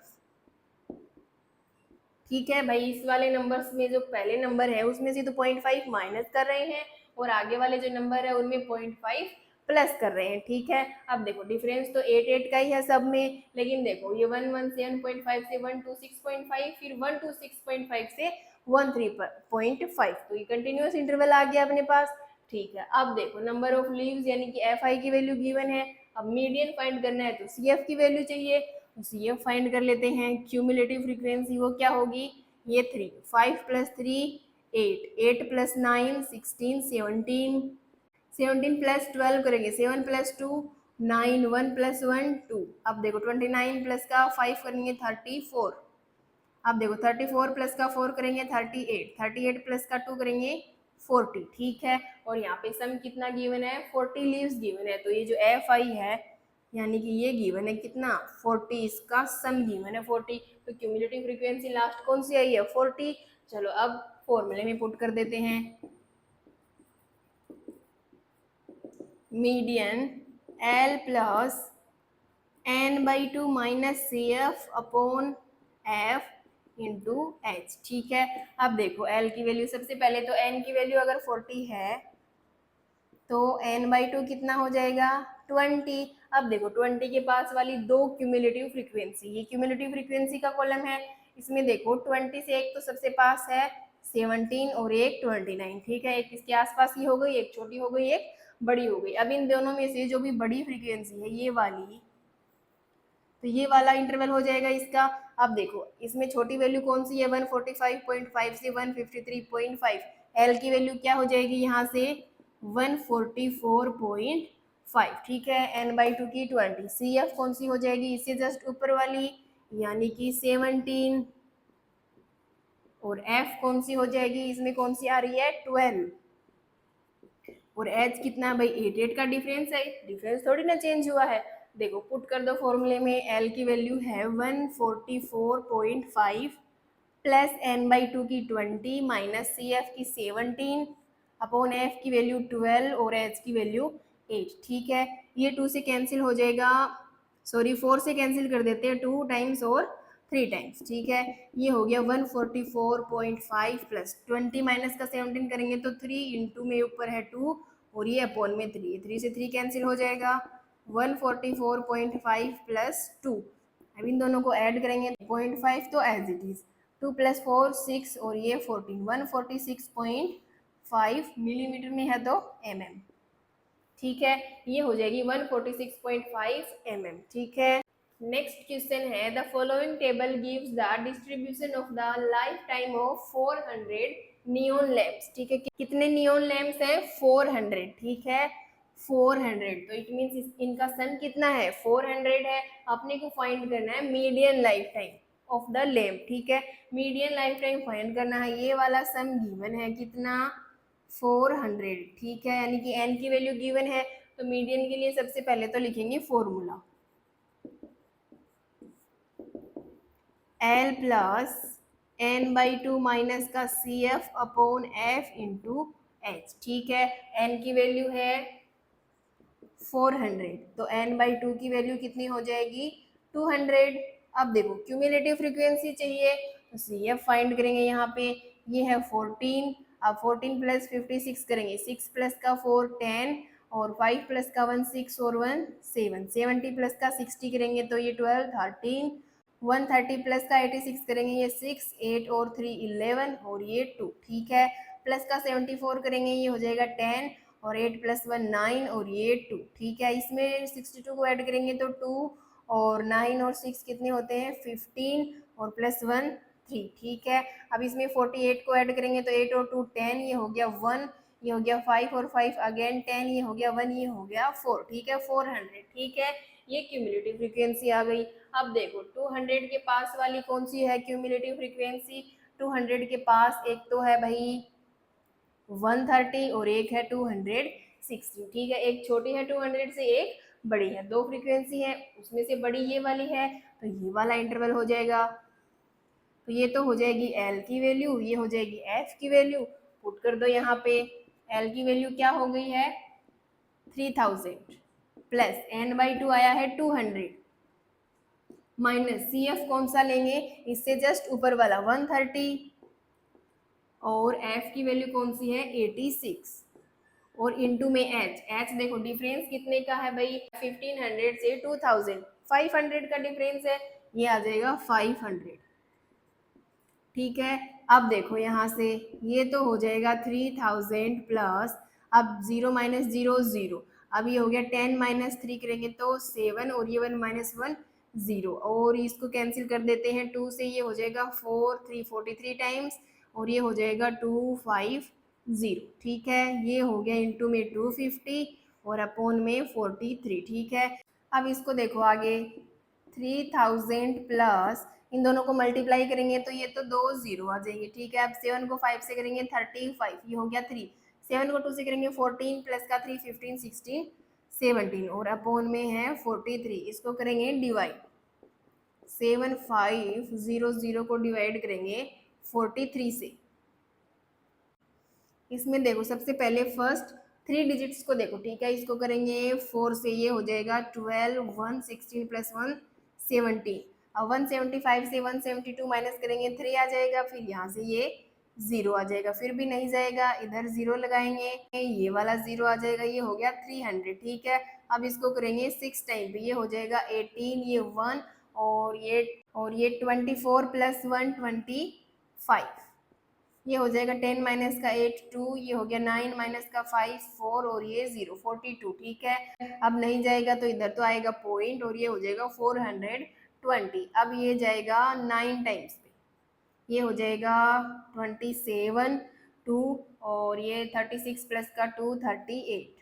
ठीक है भाई। इस वाले नंबर्स में जो पहले नंबर है उसमें से तो 0.5 माइनस कर रहे हैं, और आगे वाले जो नंबर है उनमें 0.5 प्लस कर रहे हैं, ठीक है। अब देखो डिफरेंस तो 8 का ही है सब में, लेकिन देखो ये 117.5 से 126.5, फिर 126.5 से 13.5, तो ये कंटिन्यूअस इंटरवल आ गया अपने पास, ठीक है। अब देखो नंबर ऑफ लीव्स यानी कि एफ आई की वैल्यू गिवन है, अब मीडियन फाइंड करना है तो सी एफ की वैल्यू चाहिए, तो सी एफ फाइंड कर लेते हैं। क्यूमुलेटिव फ्रीक्वेंसी वो क्या होगी, ये 3, 5 + 3 8, 8 + 9 16, 17, 17 + 12 करेंगे 7 + 2 9, 1 + 1 2, अब देखो 29 प्लस का 5 करेंगे 34, अब देखो 34 प्लस का 4 करेंगे 38, 38 प्लस का 2 करेंगे 40, ठीक है। और यहाँ पे सम कितना गिवन है, 40 लीव्स गिवन है, तो ये जो एफ आई है यानी कि ये गिवन है कितना 40, इसका सम गिवन है 40, तो क्यूमुलेटिव फ्रीक्वेंसी लास्ट कौन सी आई है 40। चलो अब फॉर्मूले में पुट कर देते हैं, median L plus n/2 minus C F upon F into H, ठीक है। अब देखो L की वैल्यू, सबसे पहले तो N की वैल्यू अगर 40 है तो n/2 कितना हो जाएगा 20। अब देखो 20 के पास वाली दो क्यूमुलेटिव फ्रीक्वेंसी, ये क्यूमुलेटिव फ्रीक्वेंसी का कॉलम है, इसमें देखो 20 से एक तो सबसे पास है 17 और एक 29, ठीक है। एक इसके आसपास ही हो गई, एक छोटी हो गई, एक बड़ी हो गई। अब इन दोनों में से जो भी बड़ी फ्रीक्वेंसी है ये वाली, तो ये वाला इंटरवल हो जाएगा इसका। अब देखो इसमें छोटी वैल्यू कौन सी है 145.5 से 153.5, एल की वैल्यू क्या हो जाएगी यहाँ से 144.5, ठीक है। n/2 की 20, सी एफ कौन सी हो जाएगी इससे जस्ट ऊपर वाली यानी कि 17, और एफ कौन सी हो जाएगी इसमें कौन सी आ रही है 12, और एच कितना है भाई 8 का डिफरेंस है, डिफरेंस थोड़ी ना चेंज हुआ है। देखो पुट कर दो फॉर्मूले में, एल की वैल्यू है 144.5 प्लस n/2 की 20 माइनस सी एफ की 17 अपॉन एफ की वैल्यू 12 और एच की वैल्यू 8, ठीक है। ये 2 से कैंसिल हो जाएगा, सॉरी 4 से कैंसिल कर देते हैं, 2 टाइम्स और 3 टाइम्स, ठीक है। ये हो गया 144.5 प्लस 20 माइनस का 17 करेंगे तो 3 इंटू में ऊपर है 2 और ये अपॉन में 3, 3 से 3 कैंसिल हो जाएगा, 144.5 प्लस 2, अब इन दोनों को ऐड करेंगे 0.5 तो एज इट इज, 2 + 4 6 और ये 14, 146.5 मिलीमीटर में है तो mm, ठीक है। ये हो जाएगी 146.5 mm, ठीक है। नेक्स्ट क्वेश्चन है, the following table gives the distribution of the life time of 400 neon lamps, ठीक है। कितने नियॉन लैम्प्स हैं 400, ठीक है 400, तो इट मीन्स इनका सन कितना है 400 है। अपने को फाइंड करना है median life time of the lamp, ठीक है। मीडियन लाइफ टाइम फाइंड करना है, ये वाला सम गिवन है कितना 400, ठीक है, यानी कि n की वैल्यू गिवन है, तो मीडियन के लिए सबसे पहले तो लिखेंगे formula L plus n/2 minus का C F upon F into H, ठीक है। n की वैल्यू है 400, तो n/2 की वैल्यू कितनी हो जाएगी 200। अब देखो क्यूमुलेटिव फ्रीक्वेंसी चाहिए तो सी एफ फाइंड करेंगे, यहाँ पे ये है 14, अब 14 + 56 करेंगे, 6 + का 4 10 और 5 + का 1 6 और 1 7, 70 + का 60 करेंगे तो ये 12 13, 130 + का 86 करेंगे ये 6 8 और 3 11 और ये 2, ठीक है। प्लस का 74 करेंगे ये हो जाएगा 10 और 8 + 1 9 और ये 2, ठीक है। इसमें 62 को ऐड करेंगे तो 2 और 9 और 6 कितने होते हैं 15 और +1 3, ठीक है। अब इसमें 48 को ऐड करेंगे तो 8 और 2 10, ये हो गया 1, ये हो गया 5 और 5 अगेन 10, ये हो गया 1, ये हो गया 4, ठीक है 400, ठीक है। ये क्यूमुलेटिव फ्रीक्वेंसी आ गई। अब देखो 200 के पास वाली कौन सी है क्यूमुलेटिव फ्रीक्वेंसी, 200 के पास एक तो है भाई 130 और एक है 260, ठीक है। एक छोटी है 200 से, एक बड़ी है, दो फ्रीक्वेंसी है उसमें से बड़ी ये वाली है, तो ये वाला इंटरवल हो जाएगा। तो ये तो हो जाएगी L की वैल्यू, ये हो जाएगी F की वैल्यू, पुट कर दो यहाँ पे। L की वैल्यू क्या हो गई है 3000 प्लस n/2 आया है 200 माइनस सी एफ कौन सा लेंगे इससे जस्ट ऊपर वाला 130 और f की वैल्यू कौन सी है 86, और इनटू में एच, एच देखो डिफरेंस कितने का है भाई, 1500 से 2000, 500 का डिफरेंस है, ये आ जाएगा 500। ठीक है, अब देखो यहाँ से ये तो हो जाएगा 3000 प्लस, अब 0 माइनस 0 0, अब ये हो गया 10 माइनस 3 करेंगे तो 7, और ये 1 माइनस 1 0, और इसको कैंसिल कर देते हैं 2 से, ये हो जाएगा 4 3 43 टाइम्स, और ये हो जाएगा 250। ठीक है, ये हो गया इंटू में 250 और अपॉन में 43। ठीक है, अब इसको देखो आगे, 3000 प्लस, इन दोनों को मल्टीप्लाई करेंगे तो ये तो 2 0 आ जाएंगे। ठीक है, अब 7 को 5 से करेंगे 35, ये हो गया 3, 7 को 2 से करेंगे 14 प्लस का 3 15 16 17, और अपॉन में है 43, इसको करेंगे डिवाइड, 7500 को डिवाइड करेंगे 43 से। इसमें देखो सबसे पहले फर्स्ट 3 डिजिट्स को देखो। ठीक है, इसको करेंगे 4 से, ये हो जाएगा 12, 1 16 प्लस 1 17, अब 175 से 172 माइनस करेंगे 3 आ जाएगा, फिर यहाँ से ये 0 आ जाएगा, फिर भी नहीं जाएगा, इधर 0 लगाएंगे, ये वाला 0 आ जाएगा, ये हो गया 300। ठीक है, अब इसको करेंगे 6 टाइम पे, ये हो जाएगा 18, ये 1, और ये 24 प्लस 1 25, ये हो जाएगा 10 माइनस का 8 2, ये हो गया 9 माइनस का 5 4, और ये 0 42। ठीक है, अब नहीं जाएगा तो इधर तो आएगा पॉइंट, और ये हो जाएगा 420, अब ये जाएगा 9 टाइम्स पे, ये हो जाएगा 27 2, और ये 36 प्लस का 2 38,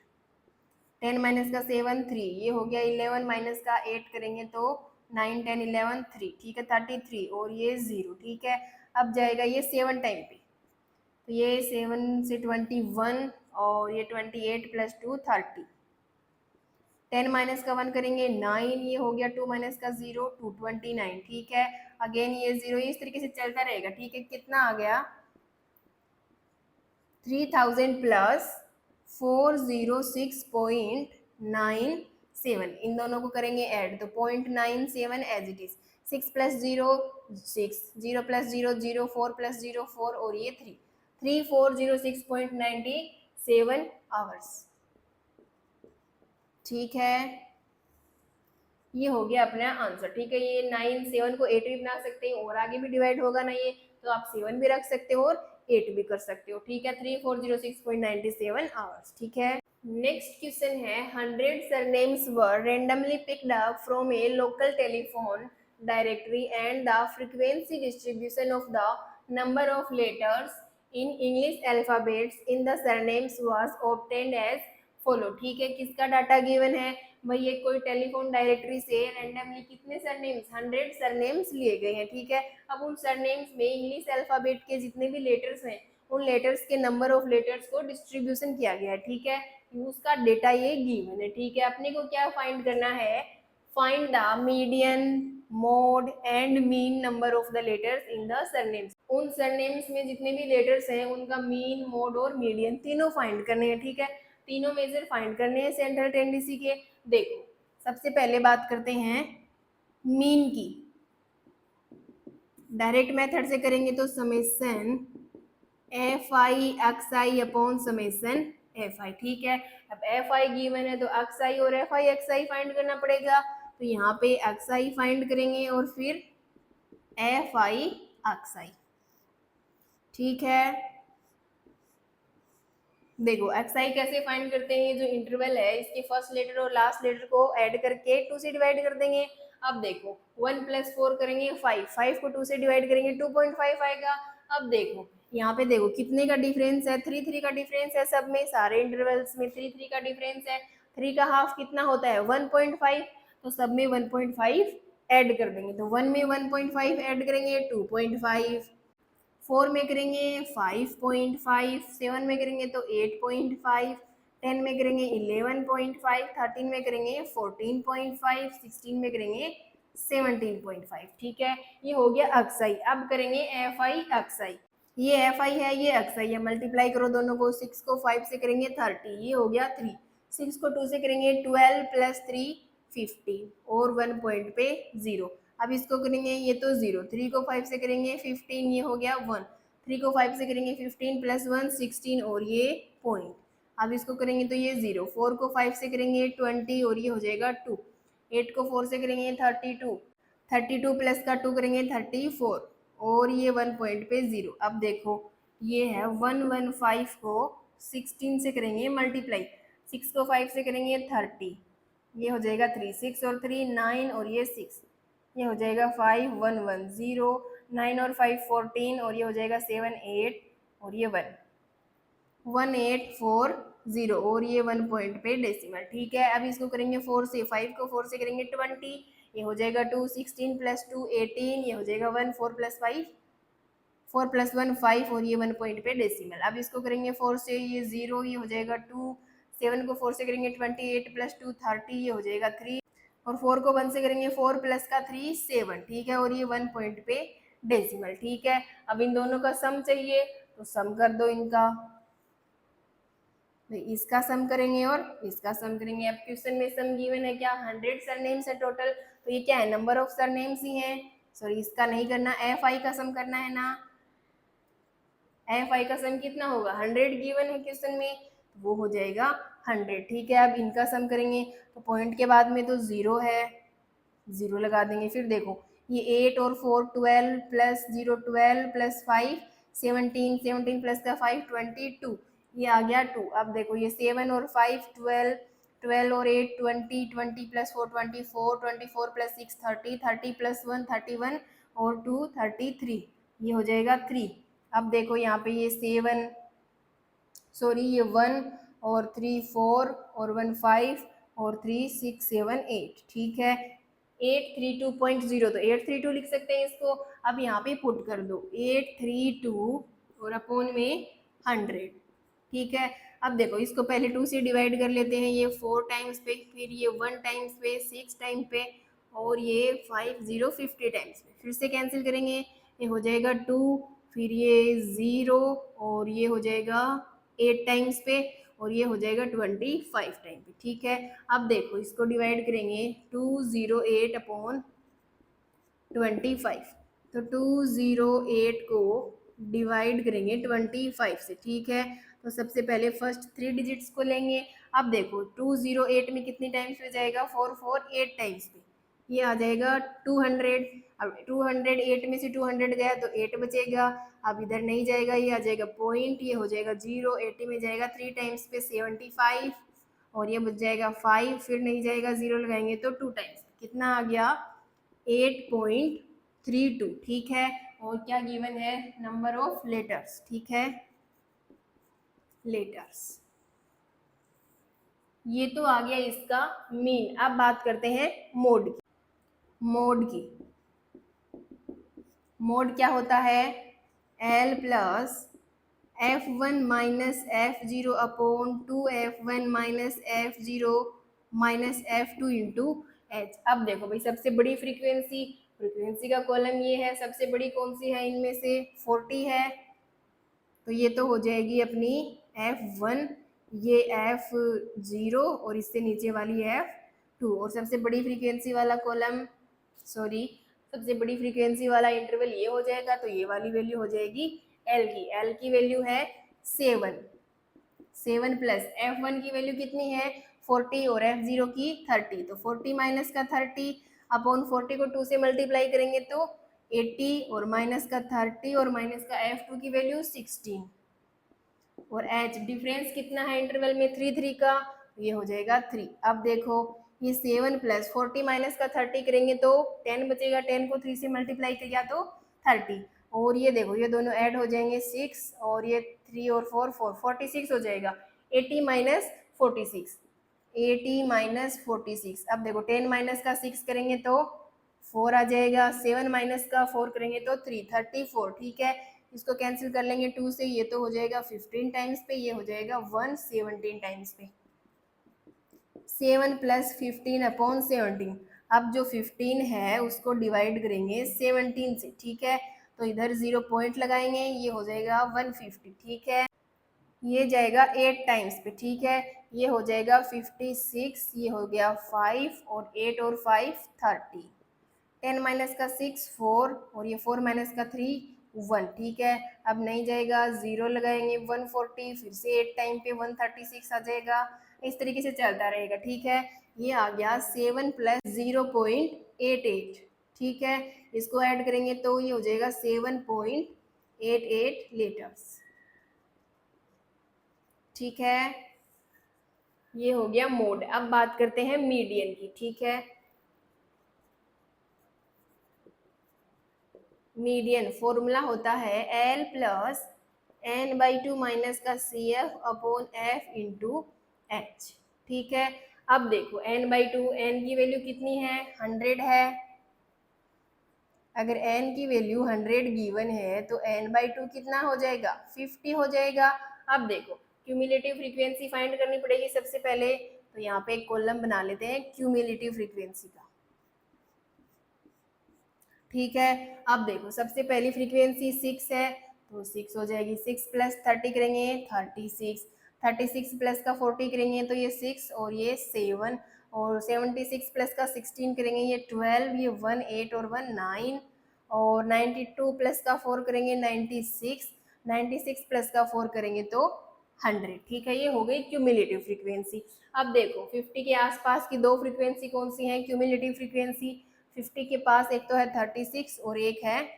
10 माइनस का 7 3, ये हो गया 11 माइनस का 8 करेंगे तो 9 10 11 3। ठीक है, 33, और ये 0। ठीक है, अब जाएगा ये 7 टाइम पे, तो ये 7 से 21, और ये 28 प्लस 2 30, 10 माइनस का 1 करेंगे 9, ये हो गया 2 माइनस का 0 229। ठीक है, अगेन ये 0, ये इस तरीके से चलता रहेगा। ठीक है, कितना आ गया, 3000 प्लस 406.97, इन दोनों को करेंगे ऐड तो 0.97 as it is, 6 plus 0 6, 0 plus 0 0, 4 plus 0 4, और ये 3, 3406.97 आवर्स। ठीक है, ये हो गया अपना आंसर। ठीक है, ये 9 7 को 8 भी बना सकते हैं, और आगे भी डिवाइड होगा ना ये, तो आप 7 भी रख सकते हो और 8 भी कर सकते हो। ठीक है, 3406.97 आवर्स। ठीक है, नेक्स्ट क्वेश्चन है 100 surnames were randomly picked up from a local telephone directory and the frequency distribution of the number of letters in English alphabets in the surnames was obtained as follow. ठीक है, किसका data given है भाई, ये कोई telephone directory से randomly कितने surnames, 100 surnames लिए गए हैं। ठीक है, अब उन सरनेम्स में इंग्लिश अल्फाबेट के जितने भी लेटर्स हैं, उन लेटर्स के नंबर ऑफ लेटर्स को डिस्ट्रीब्यूशन किया गया है। ठीक है, उसका डेटा ये गिवन है। ठीक है, अपने को क्या फाइंड करना है, find the median mode and mean number of the letters in the surnames. उन सरनेम्स में जितने भी लेटर्स हैं उनका मीन, मोड और मीडियन तीनों फाइंड करने हैं। ठीक है, तीनों मेजर फाइंड करने हैं सेंट्रल टेंडेंसी के। देखो सबसे पहले बात करते हैं मीन की, डायरेक्ट मेथड से करेंगे तो summation F I x I upon summation F I. ठीक है, अब एफ आई गिवन है तो एक्स आई और F I x I find करना पड़ेगा, तो यहाँ पे एक्स आई फाइंड करेंगे और फिर एफ आई एक्स आई। ठीक है, देखो एक्स आई कैसे फाइंड करते हैं, जो इंटरवल है इसके फर्स्ट लेटर और लास्ट लेटर को ऐड करके 2 से डिवाइड कर देंगे। अब देखो 1 प्लस 4 करेंगे 5, 5 को 2 से डिवाइड करेंगे 2.5 आएगा। अब देखो यहाँ पे देखो कितने का डिफरेंस है, 3 3 का डिफरेंस है, सब में सारे इंटरवल्स में 3 3 का डिफरेंस है। 3 का हाफ कितना होता है 1.5, तो सब में 1.5 ऐड कर देंगे, तो 1 में 1.5 ऐड करेंगे 2.5, 4 में करेंगे 5.5, 7 में करेंगे तो 8.5, 10 में करेंगे 11.5, 13 में करेंगे 14.5, 16 में करेंगे 17.5। ठीक है, ये हो गया अक्साई। अब करेंगे एफ आई अक्साई, ये एफ आई है ये अक्साई है, मल्टीप्लाई करो दोनों को, 6 को 5 से करेंगे 30, ये हो गया 3, 6 को 2 से करेंगे 12 प्लस 3 15, और 1 पॉइंट पे 0। अब इसको करेंगे ये तो 0, 3 को 5 से करेंगे 15, ये हो गया 1, 3 को 5 से करेंगे 15 प्लस 1 16, और ये पॉइंट। अब इसको करेंगे तो ये 0, 4 को 5 से करेंगे 20 और ये हो जाएगा 2, 8 को 4 से करेंगे 32, 32 प्लस का 2 करेंगे 34 और ये 1 पॉइंट पे 0। अब देखो ये है 115 को 16 से करेंगे मल्टीप्लाई, 6 को 5 से करेंगे 30, ये हो जाएगा 3, 6 और 3 9 और ये 6, ये हो जाएगा 5 1 1 0, 9 और 5 14 और ये हो जाएगा 7 8 और ये 1 1840 और ये 1 पॉइंट पे डेसिमल। ठीक है, अब इसको करेंगे 4 से, 5 को 4 से करेंगे 20, ये हो जाएगा 2, 16 प्लस 2 18, ये हो जाएगा 1, 4 प्लस 5 4 प्लस 1 5 और ये 1 पॉइंट पे डेसिमल। अब इसको करेंगे 4 से, ये 0, ये हो जाएगा 2, 7 को 4 से करेंगे 28 प्लस 2 30, ये हो जाएगा 3 और 4 को 1 से करेंगे 4 प्लस का 3 7। ठीक है, और ये 1 पॉइंट पे डेसिमल। ठीक है, अब इन दोनों का सम चाहिए तो सम कर दो इनका, इसका सम करेंगे और इसका सम करेंगे। अब क्वेश्चन में सम गिवन है क्या, 100 सरनेम्स है टोटल, तो ये क्या है, नंबर ऑफ सरनेम्स ही हैं। सॉरी, इसका नहीं करना, एफ आई का सम करना है ना। एफ आई का सम कितना होगा, 100 गिवन है क्वेश्चन में, तो वो हो जाएगा 100। ठीक है, अब इनका सम करेंगे तो पॉइंट के बाद में तो 0 है, 0 लगा देंगे। फिर देखो ये 8 और 4 12 प्लस 0 12 प्लस 5 17, 17 प्लस का 5 22, ये आ गया 2। अब देखो ये 7 और 5 12, 12 और 8 20, 20 प्लस 4 24, 24 प्लस 6 30, 30 प्लस 1 31 और 2 33, ये हो जाएगा 3। अब देखो यहाँ पे ये 7, सॉरी ये 1 और 3 4 और 1 5 और 3 6 7 8। ठीक है, 832.0, तो 832 लिख सकते हैं इसको। अब यहाँ पे पुट कर दो 832 और अपोन में 100। ठीक है, अब देखो इसको पहले 2 से डिवाइड कर लेते हैं, ये 4 टाइम्स पे, फिर ये 1 टाइम्स पे, 6 टाइम पे और ये 50 50 टाइम्स पे, फिर से कैंसिल करेंगे, ये हो जाएगा 2, फिर ये 0 और ये हो जाएगा 8 टाइम्स पे और ये हो जाएगा 25 टाइम पे। ठीक है, अब देखो इसको डिवाइड करेंगे 208 अपॉन 25, तो 208 को डिवाइड करेंगे 25 से। ठीक है, तो सबसे पहले फर्स्ट 3 डिजिट्स को लेंगे। अब देखो 208 में कितनी टाइम्स पे जाएगा, 4 4 8 टाइम्स पे, ये आ जाएगा 200। अब 208 में से 200 गया तो 8 बचेगा, अब इधर नहीं जाएगा, ये आ जाएगा पॉइंट, ये हो जाएगा 0, 80 में जाएगा 3 टाइम्स पे 75 और ये बच जाएगा 5, फिर नहीं जाएगा 0 लगाएंगे तो 2 टाइम्स, कितना आ गया 8.32। ठीक है, और क्या गिवन है, नंबर ऑफ लेटर्स। ठीक है, लेटर्स, ये तो आ गया इसका मीन। अब बात करते हैं मोड की। मोड की, मोड क्या होता है, L plus F1 minus F0 upon 2F1 minus F0 minus F2 into H। अब देखो भाई सबसे बड़ी फ्रीक्वेंसी, फ्रीक्वेंसी का कॉलम ये है, सबसे बड़ी कौन सी है इनमें से, 40 है, तो ये तो हो जाएगी अपनी F1, ये F0 और इससे नीचे वाली F2, और सबसे बड़ी फ्रीक्वेंसी वाला कॉलम, सॉरी सबसे बड़ी फ्रीक्वेंसी वाला इंटरवल ये हो जाएगा, तो ये वाली वैल्यू हो जाएगी L की वैल्यू है 7, 7 प्लस F1 की वैल्यू कितनी है 40 और F0 की 30, तो 40 माइनस का 30 अपॉन 40 को 2 से मल्टीप्लाई करेंगे तो 80 और माइनस का 30 और माइनस का F2 की वैल्यू 16 और H डिफरेंस कितना है इंटरवल में 3 3 का, ये हो जाएगा 3। अब देखो ये 7 प्लस 40 माइनस का 30 करेंगे तो 10 बचेगा, 10 को 3 से मल्टीप्लाई किया तो 30 और ये देखो ये दोनों ऐड हो जाएंगे 6 और ये 3 और 4 4 46 हो जाएगा, 80 माइनस 46, 80 माइनस 46। अब देखो 10 माइनस का 6 करेंगे तो 4 आ जाएगा, 7 माइनस का 4 करेंगे तो 3 34। ठीक है, इसको कैंसिल कर लेंगे 2 से, ये तो हो जाएगा 15 टाइम्स पे, ये हो जाएगा 117 टाइम्स पे, 7 प्लस 15 अपॉन 17। अब जो 15 है उसको डिवाइड करेंगे 17 से। ठीक है, तो इधर 0 पॉइंट लगाएंगे, ये हो जाएगा 150। ठीक है, ये जाएगा 8 टाइम्स पे। ठीक है, ये हो जाएगा 56, ये हो गया 5 और 8 और 5 30, 10 माइनस का 6 4 और ये 4 माइनस का 3 1, ठीक है। अब नहीं जाएगा, 0 लगाएंगे 140, फिर से 8 टाइम पे 136 आ जाएगा। इस तरीके से चलता रहेगा, ठीक है। ये आ गया 7 प्लस 0.88, ठीक है। इसको ऐड करेंगे तो ये हो जाएगा 7.88 लीटर्स, ठीक है। ये हो गया मोड। अब बात करते हैं मीडियन की, ठीक है। मीडियन फॉर्मूला होता है L प्लस n/2 माइनस का CF upon F into H, ठीक है। अब देखो n/2, n की वैल्यू कितनी है, 100 है। अगर n की वैल्यू 100 गिवन है तो n/2 कितना हो जाएगा, 50 हो जाएगा। अब देखो क्यूमुलेटिव फ्रीक्वेंसी फाइंड करनी पड़ेगी सबसे पहले, तो यहाँ पे एक कॉलम बना लेते हैं क्यूमुलेटिव फ्रीक्वेंसी का, ठीक है। अब देखो सबसे पहली फ्रीक्वेंसी 6 है, तो 6 हो जाएगी, 6 प्लस 30 करेंगे 36, 36 प्लस का 40 करेंगे तो ये 6 और ये 7, और 76 प्लस का 16 करेंगे ये 12, ये 1 8 और 1 9, और 92 प्लस का 4 करेंगे 96, 96 प्लस का 4 करेंगे तो 100, ठीक है। ये हो गई क्यूमुलेटिव फ्रीक्वेंसी। अब देखो 50 के आसपास की दो फ्रीक्वेंसी कौन सी हैं क्यूमुलेटिव फ्रीक्वेंसी, 50 के पास एक तो है 36 और एक है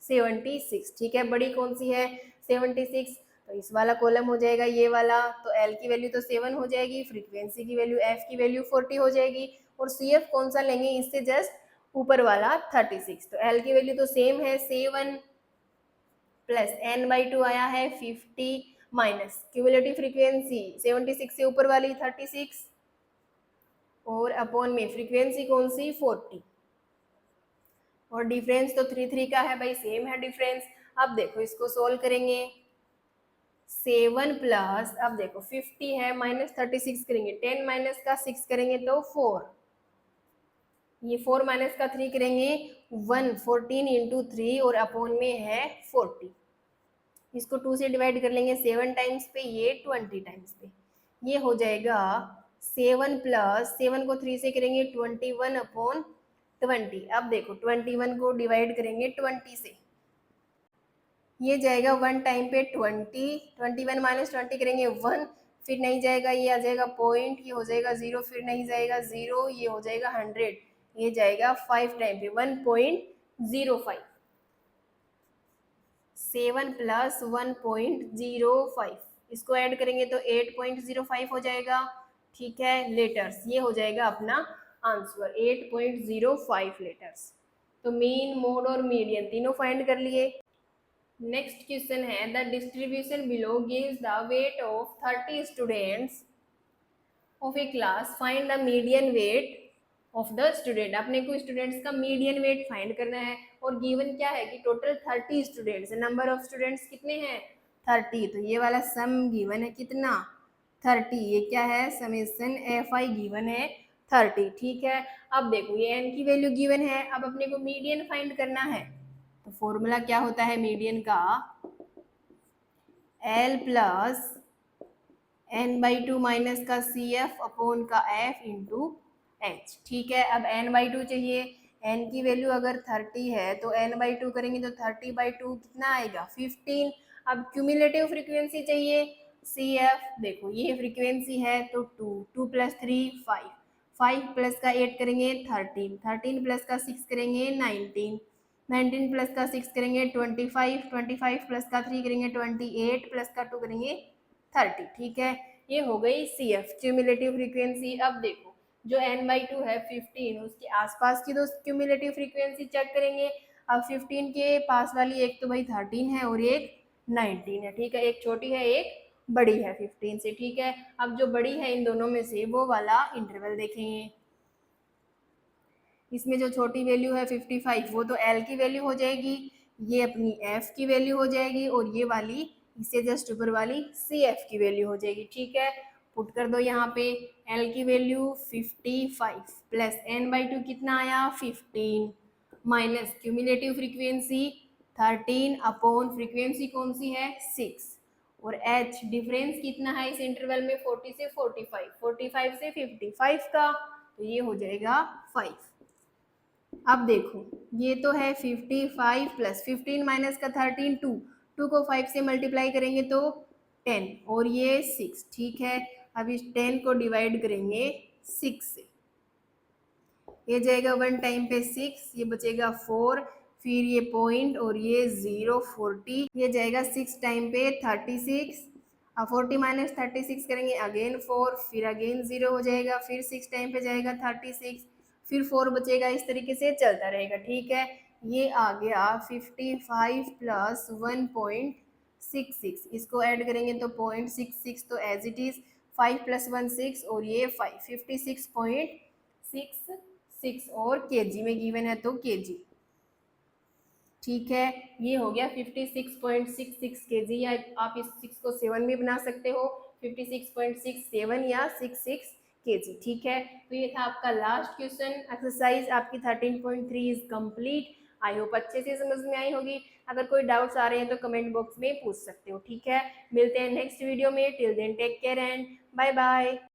76, ठीक है। बड़ी कौन सी है 76, तो इस वाला कॉलम हो जाएगा ये वाला, तो L की वैल्यू तो 7 हो जाएगी, फ्रीक्वेंसी की वैल्यू F की वैल्यू 40 हो जाएगी, और CF कौन सा लेंगे इससे जस्ट ऊपर वाला 36, तो L की वैल्यू तो सेम है 7 प्लस n/2 आया है 50 माइनस क्यूमुलेटिव फ्रीक्वेंसी 76 से ऊपर वाली 36, और अपॉन में फ्रीक्वेंसी कौन सी 40, और डिफरेंस तो 3 का है भाई, सेम है डिफरेंस। अब देखो इसको सोल्व करेंगे, 7 प्लस, अब देखो 50 है माइनस 36 करेंगे, 10 माइनस का 6 करेंगे तो 4, ये 4 माइनस का 3 करेंगे 1, 14 इंटू 3 और अपॉन में है 40, इसको 2 से डिवाइड कर लेंगे 7 टाइम्स पे, ये 20 टाइम्स पे, ये हो जाएगा 7 प्लस 7 को 3 से करेंगे 21 अपॉन 20। अब देखो 21 को डिवाइड करेंगे 20 से, ये जाएगा 1 टाइम पे 20, 21 माइनस 20 करेंगे 1, फिर नहीं जाएगा, ये आ जाएगा पॉइंट, ये हो जाएगा 0, फिर नहीं जाएगा 0, ये हो जाएगा 100, ये जाएगा 5 टाइम पे 1.05, 7 प्लस 1.05, इसको ऐड करेंगे तो 8.05 हो जाएगा, ठीक है। लीटर्स, ये हो जाएगा अपना आंसर 8.05 लीटर्स। तो मीन, मोड और मीडियन तीनों फाइंड कर लिए। नेक्स्ट क्वेश्चन है, the distribution below gives the weight of 30 students of A class, find the median weight of the student. अपने को स्टूडेंट्स का मीडियन वेट फाइंड करना है, और गिवन क्या है कि total 30 students, number of students कितने हैं 30, तो ये वाला सम गिवन है कितना 30, ये क्या है समेशन FI गिवन है 30, ठीक है। अब देखो ये n की वैल्यू गिवन है, अब अपने को मीडियन फाइंड करना है, तो फॉर्मूला क्या होता है मीडियन का, L प्लस n/2 माइनस का CF अपॉन का F इंटू एच, ठीक है। अब n/2 चाहिए, n की वैल्यू अगर 30 है तो n/2 करेंगे तो 30/2 कितना आएगा 15। अब क्यूमुलेटिव फ्रीक्वेंसी चाहिए CF, देखो ये फ्रीक्वेंसी है तो 2 प्लस 3 5, 5 प्लस का 8 करेंगे 13, 13 प्लस का 6 करेंगे 19, 19 प्लस का 6 करेंगे 25, 25 प्लस का 3 करेंगे 28, प्लस का 2 करेंगे 30, ठीक है। ये हो गई CF क्यूमुलेटिव फ्रीक्वेंसी। अब देखो जो n/2 है 15, उसके आसपास की तो क्यूमुलेटिव फ्रीक्वेंसी चेक करेंगे। अब 15 के पास वाली एक तो भाई 13 है और एक 19 है, ठीक है, एक छोटी है एक बड़ी है 15 से, ठीक है। अब जो बड़ी है इन दोनों में से वो वाला इंटरवल देखेंगे, इसमें जो छोटी वैल्यू है 55 वो तो L की वैल्यू हो जाएगी, ये अपनी F की वैल्यू हो जाएगी, और ये वाली इससे जस्ट ऊपर वाली CF की वैल्यू हो जाएगी, ठीक है। पुट कर दो यहाँ पे, L की वैल्यू 55 प्लस n/2 कितना आया 15, minus cumulative frequency 13 upon frequency कौन सी है 6, और H डिफरेंस कितना है इस इंटरवल में 40 से 45, 45 से 55 का, तो ये हो जाएगा 5। अब देखो ये तो है 55 प्लस 15 माइनस का 13 2, 2 को 5 से मल्टीप्लाई करेंगे तो 10 और ये 6, ठीक है। अब इस 10 को डिवाइड करेंगे 6 से, ये जाएगा 1 टाइम पे 6, ये बचेगा 4, फिर ये पॉइंट और ये 0 40, ये जाएगा 6 टाइम पे 36। अब 40 माइनस 36 करेंगे अगेन 4, फिर अगेन 0 हो जाएगा, फिर 6 टाइम पे जाएगा 36, फिर 4 बचेगा, इस तरीके से चलता रहेगा, ठीक है। ये आ गया 55 प्लस 1.66, इसको ऐड करेंगे तो 0.66, तो एज इट इज 5 प्लस 1 6 और ये 5, 56.66 और केजी में गिवन है तो केजी, ठीक है। ये हो गया 56.66 केजी, या आप इस 6 को 7 भी बना सकते हो, 56.67 या 66 केजी, ठीक है। तो ये था आपका लास्ट क्वेश्चन। एक्सरसाइज आपकी 13.3 इज कंप्लीट। आई होप अच्छे से समझ में आई होगी। अगर कोई डाउट्स आ रहे हैं तो कमेंट बॉक्स में पूछ सकते हो, ठीक है। मिलते हैं नेक्स्ट वीडियो में। Till then take care and bye bye.